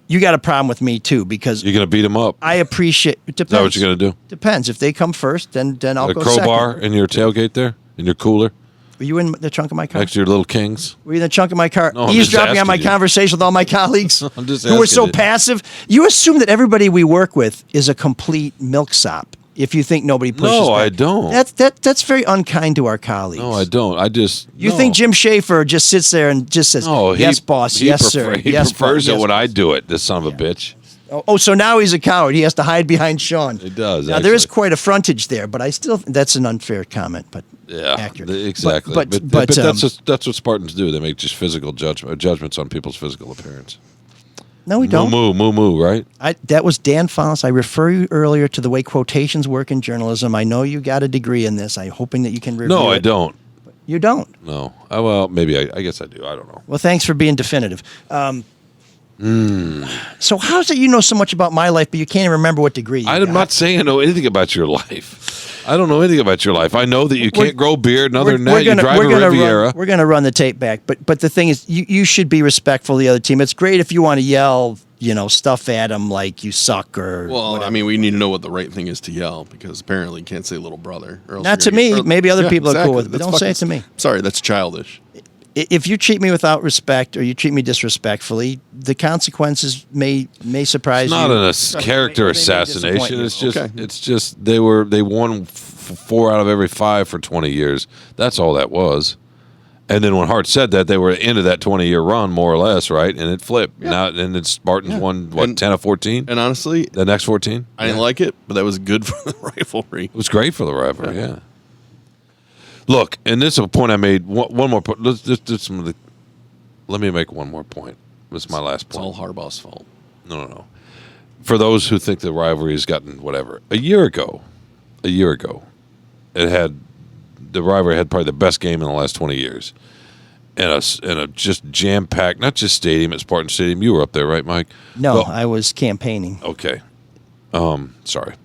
you got a problem with me too, because you're going to beat them up. I appreciate it. Depends. Is that what you're going to do? Depends. If they come first, then I'll go second. A crowbar in your tailgate there? In your cooler? Were you in the trunk of my car? Next to your little Kings? Were you in the trunk of my car? No, eavesdropping on my conversation with all my colleagues I'm just who were so you. passive? You assume that everybody we work with is a complete milksop if you think nobody pushes No, back. I don't. That's very unkind to our colleagues. No, I don't. You think Jim Schaefer just sits there and just says, yes, boss, yes, sir. He yes, prefers boss, it when I do it, this son of a bitch. Oh, so now he's a coward. He has to hide behind Shawn. He does. Now, there is quite a frontage there, but I still that's an unfair comment, but accurate. Exactly. But that's what Spartans do. They make just physical judgments on people's physical appearance. No, we don't. Moo, right? That was Dan Foulis. I refer you earlier to the way quotations work in journalism. I know you got a degree in this. I'm hoping that you can review it. No, I don't. You don't? No. Well, maybe I guess I do. I don't know. Well, thanks for being definitive. So how is it you know so much about my life, but you can't even remember what degree you got? I'm not saying I know anything about your life. I don't know anything about your life. I know that you can't grow beard, and other than that, you drive a Riviera. We're going to run the tape back, but the thing is, you should be respectful of the other team. It's great if you want to yell, stuff at them like you suck or whatever. I mean, we need to know what the right thing is to yell, because apparently you can't say little brother. Or else not to me. Maybe other people are cool with it, but don't say it to me. Sorry, that's childish. If you treat me without respect or you treat me disrespectfully, the consequences may surprise you. It's not a character assassination. It's just they won 4 out of every 5 for 20 years. That's all that was. And then when Hart said that, they were into that 20-year run, more or less, right? And it flipped. Yeah. Now, and then Spartans won, 10 of 14? And honestly, the next 14? I didn't like it, but that was good for the rivalry. It was great for the rivalry, yeah. Look, and this is a point I made. One more point. Let's just do some of the. Let me make one more point. This is my last point. It's all Harbaugh's fault. No. For those who think the rivalry has gotten whatever, a year ago, it had the rivalry had probably the best game in the last 20 years. And a just jam-packed, not just stadium, at Spartan Stadium. You were up there, right, Mike? No, I was campaigning. Okay. Sorry.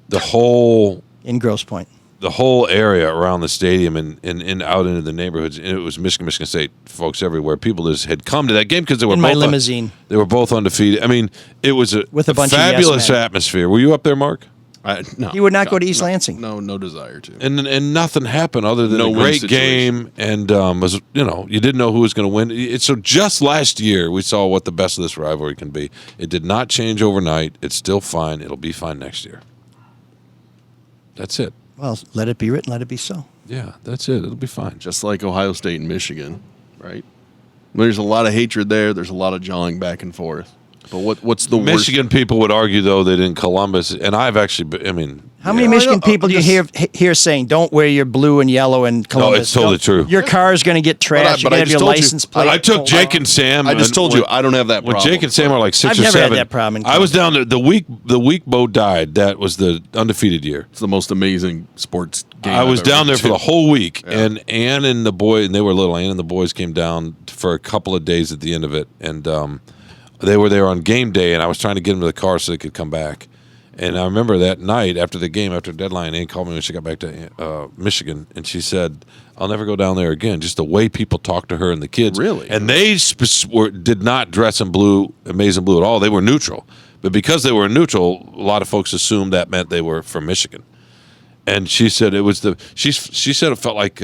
The whole... In Grosse Pointe. The whole area around the stadium and out into the neighborhoods, and it was Michigan State folks everywhere. People just had come to that game because they were in both my limousine. They were both undefeated. I mean, it was a bunch fabulous of yes men. atmosphere. Were you up there, Mark? No. He would not go to East Lansing. No desire to. And nothing happened other than No a win great situation. game, and was you didn't know who was going to win. So just last year we saw what the best of this rivalry can be. It did not change overnight. It's still fine. It'll be fine next year. That's it. Well, let it be written, let it be so. Yeah, that's it. It'll be fine. Just like Ohio State and Michigan, right? There's a lot of hatred there. There's a lot of jawing back and forth. But what's the Michigan worst? people would argue, though, that in Columbus, and I've actually, How many Michigan people do you hear saying, don't wear your blue and yellow in Columbus? No, it's totally true. Your car's going to get trashed. You're going to have your license plate. I took Jake and Sam. I just told you I don't have that problem. When Jake and Sam are like 6 I've or never 7. had that problem in I was down there the week Bo died. That was the undefeated year. It's the most amazing sports game. I was I've ever down there been for to. the whole week, and Ann and the boy, and they were little. Ann and the boys came down for a couple of days at the end of it, and they were there on game day, and I was trying to get them to the car so they could come back. And I remember that night after the game, after deadline, Ann called me when she got back to Michigan, and she said, "I'll never go down there again." Just the way people talked to her and the kids, Really? and they did not dress in blue, amazing blue at all. They were neutral, but because they were neutral, a lot of folks assumed that meant they were from Michigan. And she said it was she said it felt like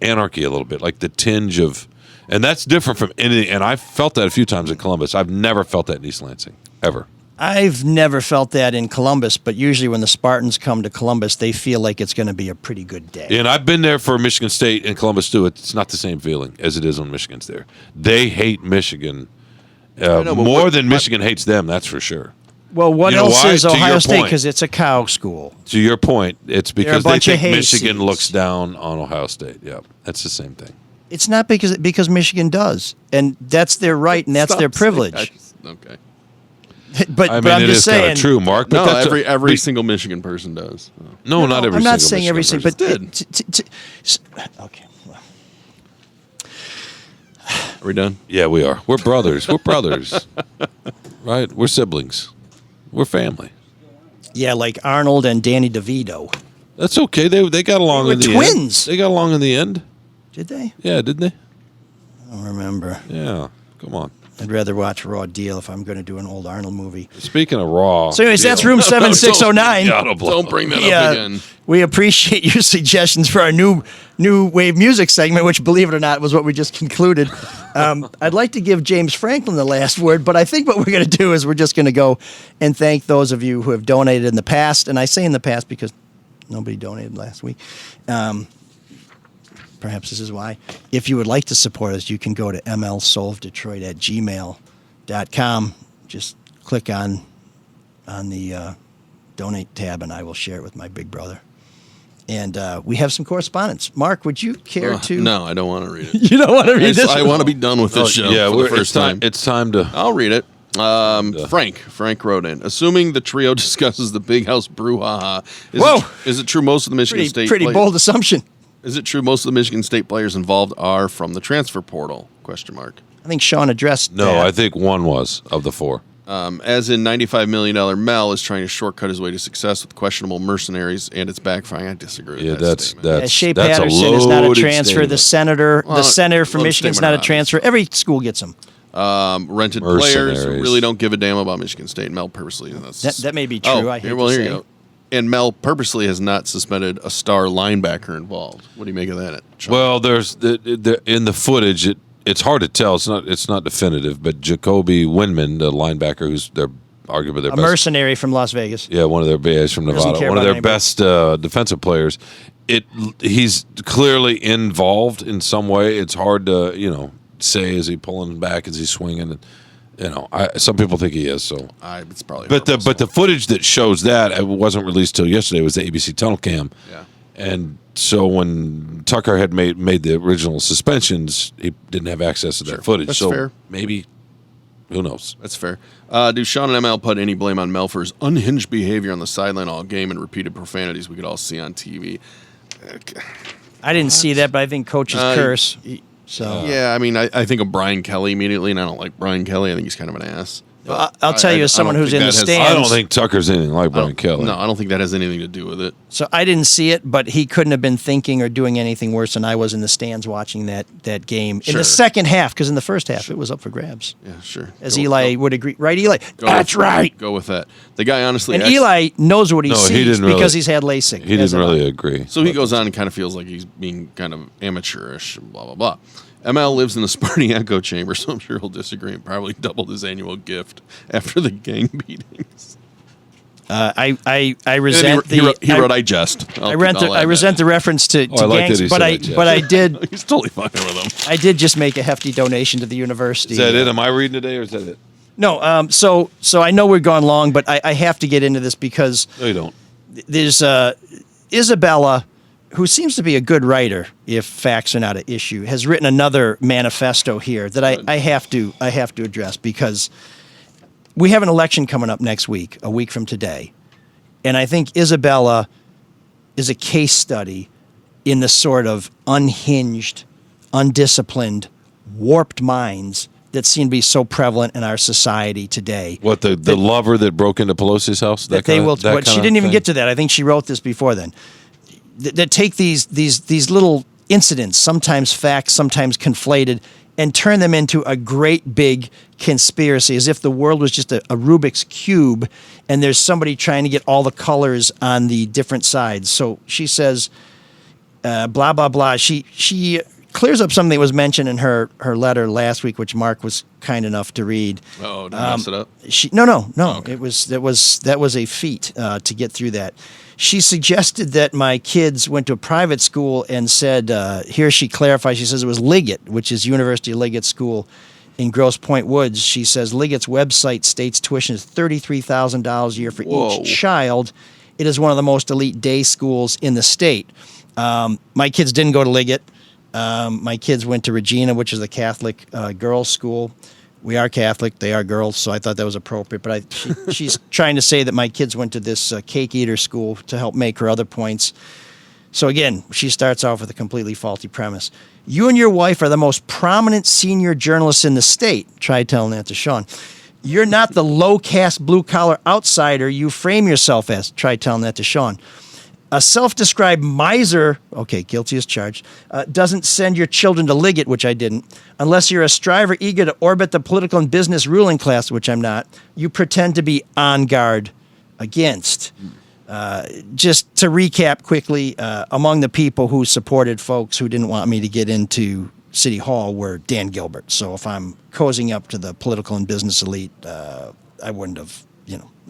anarchy a little bit, like the tinge of, and that's different from anything. And I felt that a few times in Columbus. I've never felt that in East Lansing ever. I've never felt that in Columbus, but usually when the Spartans come to Columbus, they feel like it's going to be a pretty good day. And I've been there for Michigan State and Columbus too. It's not the same feeling as it is when Michigan's there. They hate Michigan more than Michigan hates them. That's for sure. Well, what You know else why? is To your Ohio State? point. Because it's a cow school. To your point, it's They're a because they bunch of think Michigan hayseeds. looks down on Ohio State. Yeah, that's the same thing. It's not because Michigan does, and that's their right and that's Stop their saying privilege. Okay. But I mean, but I'm it just is kind saying. of true, Mark. But No, that's every single Michigan person does. No, not every I'm not single saying every Michigan single, person. but okay. Well. Are we done? Yeah, we are. We're brothers. We're brothers. Right? We're siblings. We're family. Yeah, like Arnold and Danny DeVito. That's okay. They got along They were in the twins. end. They got along in the end. Did they? Yeah, didn't they? I don't remember. Yeah. Come on. I'd rather watch Raw Deal if I'm going to do an old Arnold movie. Speaking of Raw. So anyways, that's room 7609. Don't bring that up again. We appreciate your suggestions for our new wave music segment, which, believe it or not, was what we just concluded. I'd like to give James Franklin the last word, but I think what we're going to do is we're just going to go and thank those of you who have donated in the past. And I say in the past because nobody donated last week. Perhaps this is why. If you would like to support us, you can go to mlsolvedetroit@gmail.com. Just click on the donate tab, and I will share it with my big brother. And we have some correspondence. Mark, would you care to? No, I don't want to read it. You don't want to read this? I want to be done with this show for the first time. It's time to. I'll read it. Frank wrote in. Assuming the trio discusses the Big House brouhaha, is it true most of the Michigan State pretty players, bold assumption. Is it true most of the Michigan State players involved are from the transfer portal? ? I think Shawn addressed No, that. I think one was of the four. As in $95 million Mel is trying to shortcut his way to success with questionable mercenaries and it's backfiring. I disagree with Yeah, that that's statement. Shea that's Patterson a is not a loaded transfer. The statement. senator from loaded Michigan is statement not a transfer. Every school gets them. Rented players who Mercenaries. really don't give a damn about Michigan State. Mel purposely. That may be true. Oh, I hate here, well, to here say. you go. And Mel purposely has not suspended a star linebacker involved. What do you make of that, Sean? Well, there's in the footage. It's hard to tell. It's not definitive. But Jacoby Windman, the linebacker, who's arguably their A best mercenary from Las Vegas. Yeah, one of their guys from Doesn't Nevada, care one of about their anybody. best defensive players. He's clearly involved in some way. It's hard to say is he pulling back, is he swinging. Some people think he is. So it's probably. But the footage that shows that it wasn't released till yesterday was the ABC tunnel cam. Yeah. And so when Tucker had made the original suspensions, he didn't have access to that footage. That's so fair. Maybe, who knows? That's fair. Do Sean and ML put any blame on Mel for his unhinged behavior on the sideline all game and repeated profanities we could all see on TV? I didn't see that, but I think coaches curse. So yeah, I mean, I think of Brian Kelly immediately, and I don't like Brian Kelly. I think he's kind of an ass. I'll tell you, as someone who's in the stands, I don't think Tucker's anything like Brian Kelly. No, I don't think that has anything to do with it. So I didn't see it, but he couldn't have been thinking or doing anything worse than I was in the stands watching that game in the second half. Because in the first half, it was up for grabs. Yeah, sure. As Eli would agree, right, Eli? That's right. Go with that. The guy honestly, and Eli knows what he sees because he's had LASIK. He didn't really agree. So he goes on and kind of feels like he's being kind of amateurish, and blah blah blah. ML lives in the Spartan echo chamber, so I'm sure he'll disagree and probably doubled his annual gift after the gang beatings. I resent he wrote I jest. I resent the reference to gangs, but I did. He's totally fucking with them. I did just make a hefty donation to the university. Is that it? Am I reading today, or is that it? No. So I know we're gone long, but I have to get into this because no, you don't. There's Isabella, who seems to be a good writer, if facts are not an issue, has written another manifesto here that I have to address because we have an election coming up next week, a week from today, and I think Isabella is a case study in the sort of unhinged, undisciplined, warped minds that seem to be so prevalent in our society today. What the lover that broke into Pelosi's house? She didn't even get to that. I think she wrote this before then. That take these little incidents, sometimes facts, sometimes conflated, and turn them into a great big conspiracy, as if the world was just a Rubik's Cube, and there's somebody trying to get all the colors on the different sides. So she says, blah, blah, blah. She clears up something that was mentioned in her letter last week, which Mark was kind enough to read. Oh, did I mess it up? No. Okay. That was a feat to get through that. She suggested that my kids went to a private school and said, here she clarifies, she says it was Liggett, which is University of Liggett School in Grosse Pointe Woods. She says Liggett's website states tuition is $33,000 a year for each child. It is one of the most elite day schools in the state. My kids didn't go to Liggett. My kids went to Regina, which is a Catholic girls' school. We are Catholic, they are girls, so I thought that was appropriate. But she's trying to say that my kids went to this cake eater school to help make her other points. So again, she starts off with a completely faulty premise. You and your wife are the most prominent senior journalists in the state. Try telling that to Shawn. You're not the low-caste, blue-collar outsider you frame yourself as. Try telling that to Shawn. A self-described miser, okay, guilty as charged, doesn't send your children to Liggett, which I didn't, unless you're a striver eager to orbit the political and business ruling class, which I'm not. You pretend to be on guard against. Just to recap quickly, among the people who supported folks who didn't want me to get into City Hall were Dan Gilbert. So if I'm cozying up to the political and business elite, I wouldn't have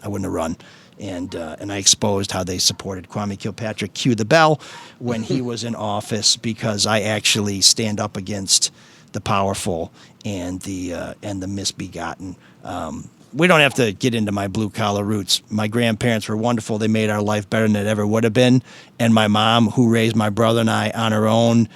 run. And I exposed how they supported Kwame Kilpatrick, cue the bell, when he was in office, because I actually stand up against the powerful and the misbegotten. We don't have to get into my blue-collar roots. My grandparents were wonderful. They made our life better than it ever would have been. And my mom, who raised my brother and I on her own,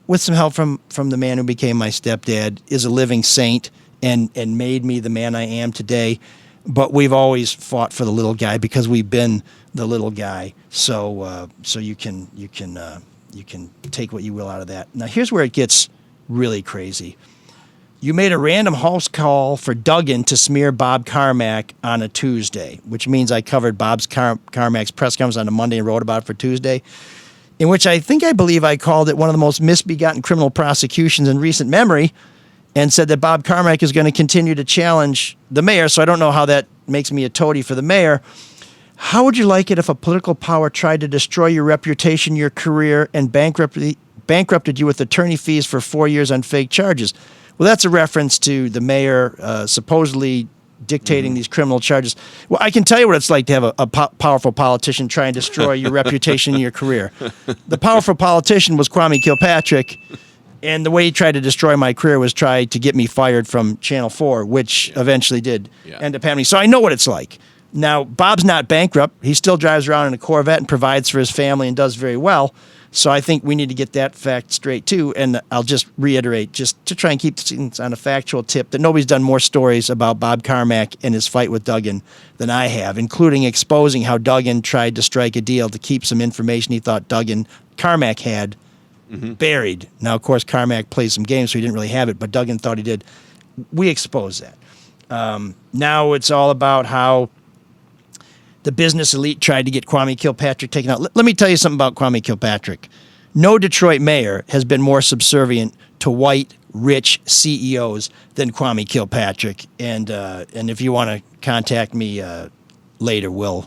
with some help from the man who became my stepdad, is a living saint and made me the man I am today. But we've always fought for the little guy because we've been the little guy. So you can take what you will out of that. Now here's where it gets really crazy. You made a random house call for Duggan to smear Bob Carmack on a Tuesday, which means I covered Carmack's press conference on a Monday and wrote about it for Tuesday, in which I believe I called it one of the most misbegotten criminal prosecutions in recent memory, and said that Bob Carmack is going to continue to challenge the mayor, so I don't know how that makes me a toady for the mayor. How would you like it if a political power tried to destroy your reputation, your career, and bankrupted you with attorney fees for 4 years on fake charges? Well, that's a reference to the mayor supposedly dictating these criminal charges. Well, I can tell you what it's like to have a powerful politician try and destroy your reputation and your career. The powerful politician was Kwame Kilpatrick, and the way he tried to destroy my career was try to get me fired from Channel 4, which eventually did end up happening. So I know what it's like. Now, Bob's not bankrupt. He still drives around in a Corvette and provides for his family and does very well. So I think we need to get that fact straight, too. And I'll just reiterate, just to try and keep things on a factual tip, that nobody's done more stories about Bob Carmack and his fight with Duggan than I have, including exposing how Duggan tried to strike a deal to keep some information he thought Carmack had buried. Now, of course, Carmack played some games, so he didn't really have it, but Duggan thought he did. We exposed that. Now it's all about how the business elite tried to get Kwame Kilpatrick taken out. Let me tell you something about Kwame Kilpatrick. No Detroit mayor has been more subservient to white, rich CEOs than Kwame Kilpatrick. And if you want to contact me later, we'll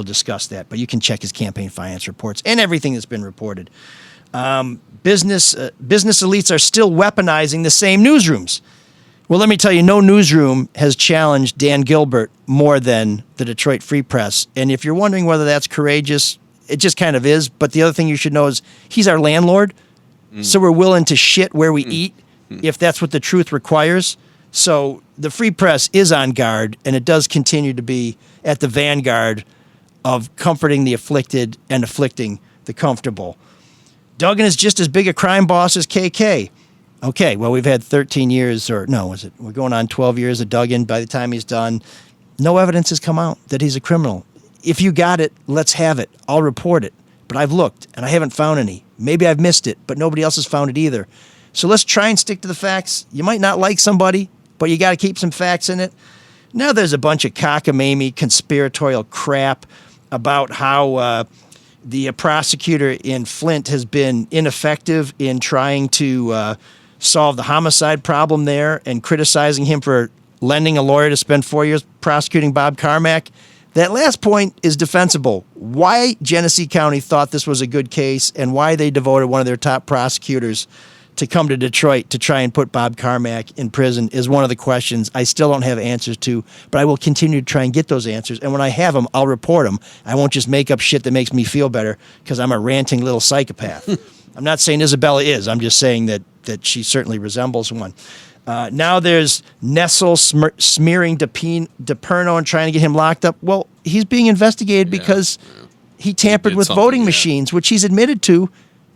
discuss that. But you can check his campaign finance reports and everything that's been reported. Business elites are still weaponizing the same newsrooms. Well, let me tell you, no newsroom has challenged Dan Gilbert more than the Detroit Free Press. And if you're wondering whether that's courageous, it just kind of is. But the other thing you should know is he's our landlord. So we're willing to shit where we eat if that's what the truth requires. So the Free Press is on guard, and it does continue to be at the vanguard of comforting the afflicted and afflicting the comfortable. Duggan is just as big a crime boss as KK. Okay, well, we've had 13 years, or no, we're going on 12 years of Duggan. By the time he's done, no evidence has come out that he's a criminal. If you got it, let's have it. I'll report it. But I've looked, and I haven't found any. Maybe I've missed it, but nobody else has found it either. So let's try and stick to the facts. You might not like somebody, but you got to keep some facts in it. Now there's a bunch of cockamamie conspiratorial crap about how the prosecutor in Flint has been ineffective in trying to solve the homicide problem there and criticizing him for lending a lawyer to spend 4 years prosecuting Bob Carmack. That last point is defensible. Why Genesee County thought this was a good case and why they devoted one of their top prosecutors to come to Detroit to try and put Bob Carmack in prison is one of the questions I still don't have answers to, but I will continue to try and get those answers. And when I have them, I'll report them. I won't just make up shit that makes me feel better because I'm a ranting little psychopath. I'm not saying Isabella is. I'm just saying that she certainly resembles one. Now there's Nessel smearing DePerno and trying to get him locked up. Well, he's being investigated because he tampered with voting machines, which he's admitted to,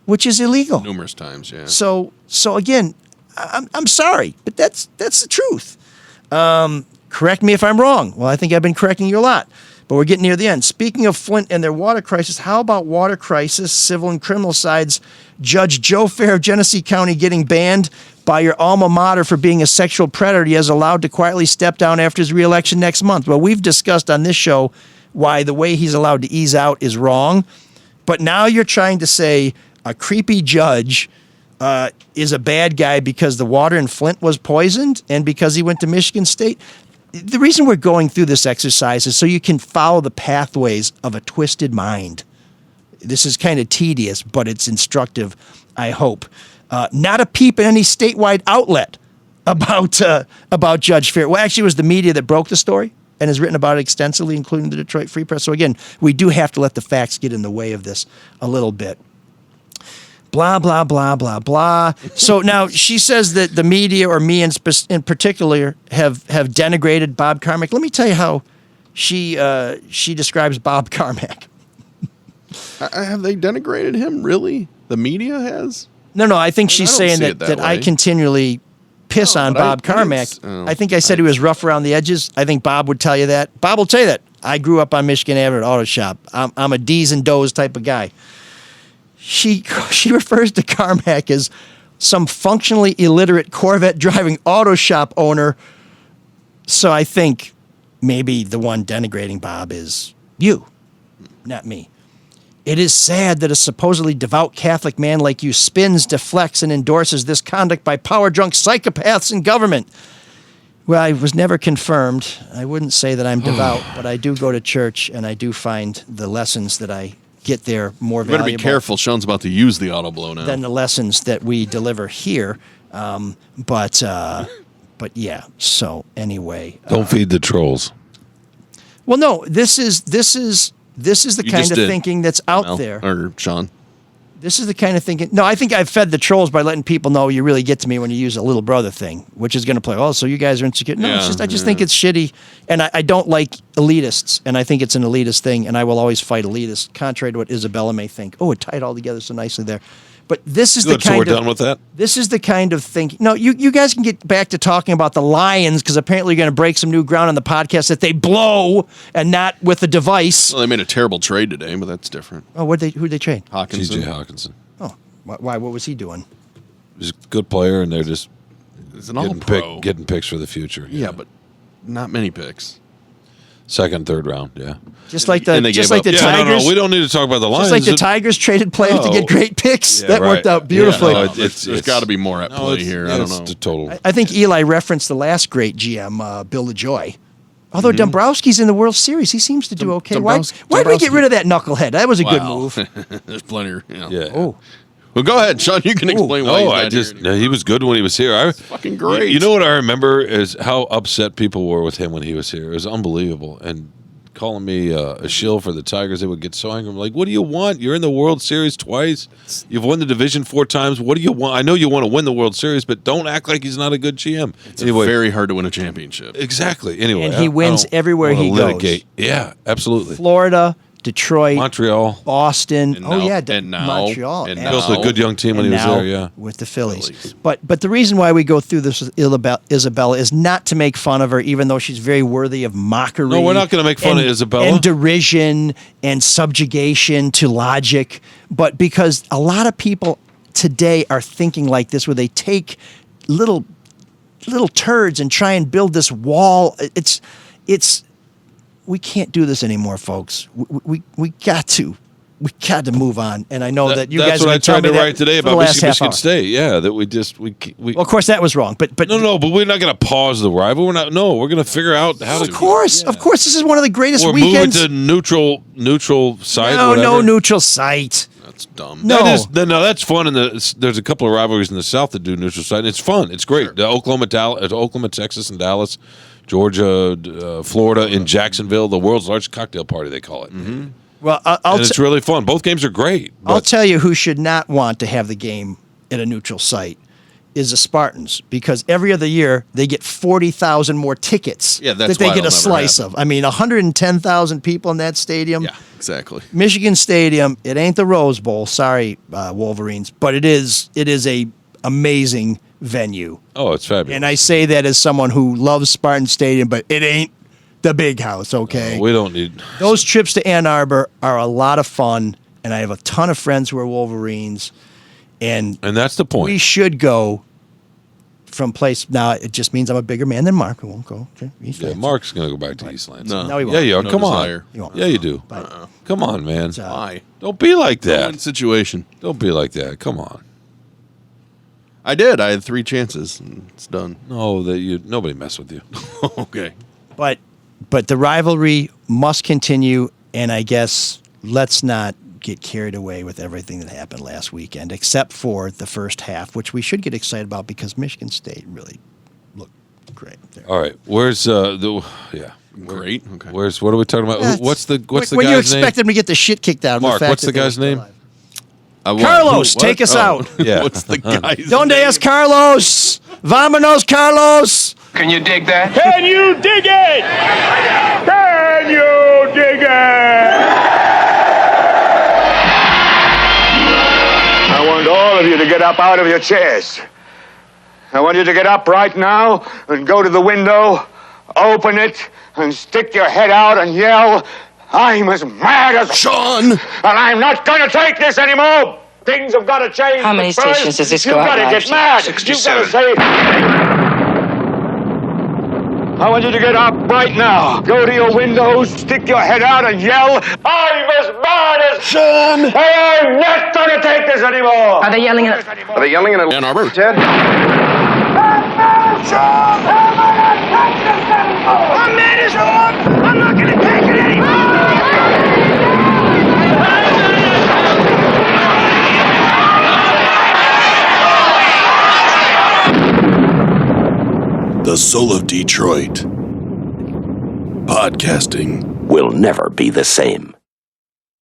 which is illegal. Numerous times, yeah. So again, I'm sorry, but that's the truth. Correct me if I'm wrong. Well, I think I've been correcting you a lot, but we're getting near the end. Speaking of Flint and their water crisis, how about water crisis, civil and criminal sides? Judge Joe Fair of Genesee County getting banned by your alma mater for being a sexual predator he is allowed to quietly step down after his reelection next month. Well, we've discussed on this show why the way he's allowed to ease out is wrong, but now you're trying to say a creepy judge is a bad guy because the water in Flint was poisoned and because he went to Michigan State. The reason we're going through this exercise is so you can follow the pathways of a twisted mind. This is kind of tedious, but it's instructive, I hope. Not a peep in any statewide outlet about Judge Fair. Well, actually, it was the media that broke the story and has written about it extensively, including the Detroit Free Press. So again, we do have to let the facts get in the way of this a little bit. Blah, blah, blah, blah, blah. So now she says that the media, or me in particular, have denigrated Bob Carmack. Let me tell you how she describes Bob Carmack. Have they denigrated him, really? The media has? No, I think she's saying that I continually piss on Bob Carmack. I think I said he was rough around the edges. I think Bob would tell you that. Bob will tell you that. I grew up on Michigan Avenue Auto Shop. I'm a D's and Do's type of guy. She refers to Carmack as some functionally illiterate Corvette driving auto shop owner. So I think maybe the one denigrating Bob is you, not me. It is sad that a supposedly devout Catholic man like you spins, deflects, and endorses this conduct by power-drunk psychopaths in government. Well, I was never confirmed. I wouldn't say that I'm devout, but I do go to church, and I do find the lessons that I get there more valuable. You better be careful. Sean's about to use the auto blow now. Than the lessons that we deliver here. But yeah. So anyway, don't feed the trolls. Well, no. This is the kind of thinking that's out there. Or Sean. This is the kind of thinking. No, I think I've fed the trolls by letting people know you really get to me when you use a little brother thing, which is going to play. Oh, so you guys are insecure. No, it's just I just think it's shitty, and I don't like elitists, and I think it's an elitist thing, and I will always fight elitists, contrary to what Isabella may think. Oh, it tied all together so nicely there. But this is the kind so we're done with that? This is the kind of thinking. No, you guys can get back to talking about the Lions because apparently you're going to break some new ground on the podcast that they blow and not with a device. Well, they made a terrible trade today, but that's different. Oh, who'd they trade? Hawkinson. T.J. Hawkinson. Oh, Why? What was he doing? He's a good player, and they're just an all-pro. Getting picks for the future. Yeah, but not many picks. Second, third round, yeah. Just like the Tigers. No, we don't need to talk about the Lions. Just like the Tigers traded players to get great picks. That worked out beautifully. Yeah, there's got to be more at play here. I don't know. It's a total. I think Eli referenced the last great GM, Bill LaJoy. Although Dombrowski's in the World Series, he seems to do okay. Why did we get rid of that knucklehead? That was a good move. There's plenty. Yeah. Oh. Well, go ahead, Sean. You can explain why. He was good when he was here. Fucking great. You know what I remember is how upset people were with him when he was here. It was unbelievable. And calling me a shill for the Tigers, they would get so angry. I'm like, what do you want? You're in the World Series twice. You've won the division 4 times. What do you want? I know you want to win the World Series, but don't act like he's not a good GM. It's very hard to win a championship. Exactly. Anyway, and he wins everywhere he goes. Yeah, absolutely. Florida, Detroit, Montreal, Boston. Montreal. And built a good young team when he was there. Yeah, with the Phillies. But the reason why we go through this with Isabella is not to make fun of her, even though she's very worthy of mockery. No, we're not going to make fun of Isabella. And derision and subjugation to logic, but because a lot of people today are thinking like this, where they take little turds and try and build this wall. It's. We can't do this anymore, folks. We got to move on. And I know that you guys. That's what I tried to write today about Michigan State. Yeah, that we. Well, of course, that was wrong. But no. But we're not going to pause the rival. We're not. No, we're going to figure out how to. Of course, this is one of the greatest weekends. We're moving to neutral site. No neutral site. That's dumb. No, that's fun. And there's a couple of rivalries in the South that do neutral site. And it's fun. It's great. The Oklahoma, Texas, and Dallas. Georgia, Florida, in Jacksonville, the world's largest cocktail party, they call it. Mm-hmm. Well, and it's really fun. Both games are great. I'll tell you who should not want to have the game at a neutral site is the Spartans, because every other year they get 40,000 more tickets that they get a slice of. I mean, 110,000 people in that stadium. Yeah, exactly. Michigan Stadium, it ain't the Rose Bowl. Sorry, Wolverines, but it is a amazing venue. Oh, it's fabulous. And I say that as someone who loves Spartan Stadium, but it ain't the big house, okay? We don't need... Those trips to Ann Arbor are a lot of fun, and I have a ton of friends who are Wolverines, and that's the point. We should go from place... Now, it just means I'm a bigger man than Mark. We won't go to Eastlands. Yeah, Mark's going to go back to Eastlands. No, he won't. Yeah, you are. No Come desire. on. Yeah, you do. Come on, man. Why? Don't be like that. Situation. Don't be like that. Come on. I did. I had 3 chances, and it's done. No, nobody messed with you. Okay. But the rivalry must continue, and I guess let's not get carried away with everything that happened last weekend, except for the first half, which we should get excited about because Michigan State really looked great. All right, where's great? Okay. What are we talking about? What's the guy's name? When you expect them to get the shit kicked out of Mark, the fact what's the guy's name? Carlos, take us out. Yeah. What's the guy's Donde es Carlos? Vámonos, Carlos. Can you dig that? Can you dig it? Can you dig it? I want all of you to get up out of your chairs. I want you to get up right now and go to the window, open it, and stick your head out and yell, I'm as mad as Sean, and I'm not going to take this anymore. Things have got to change. How many stations does this go out? You've got to get mad. 67. You've got to say, I want you to get up right now. Go to your window, stick your head out, and yell, I'm as mad as Sean. I'm not going to take this anymore. Are they yelling at... Are they yelling at Ann Arbor? Ted? I'm mad as hell. I'm not going to take it anymore. The Soul of Detroit. Podcasting will never be the same.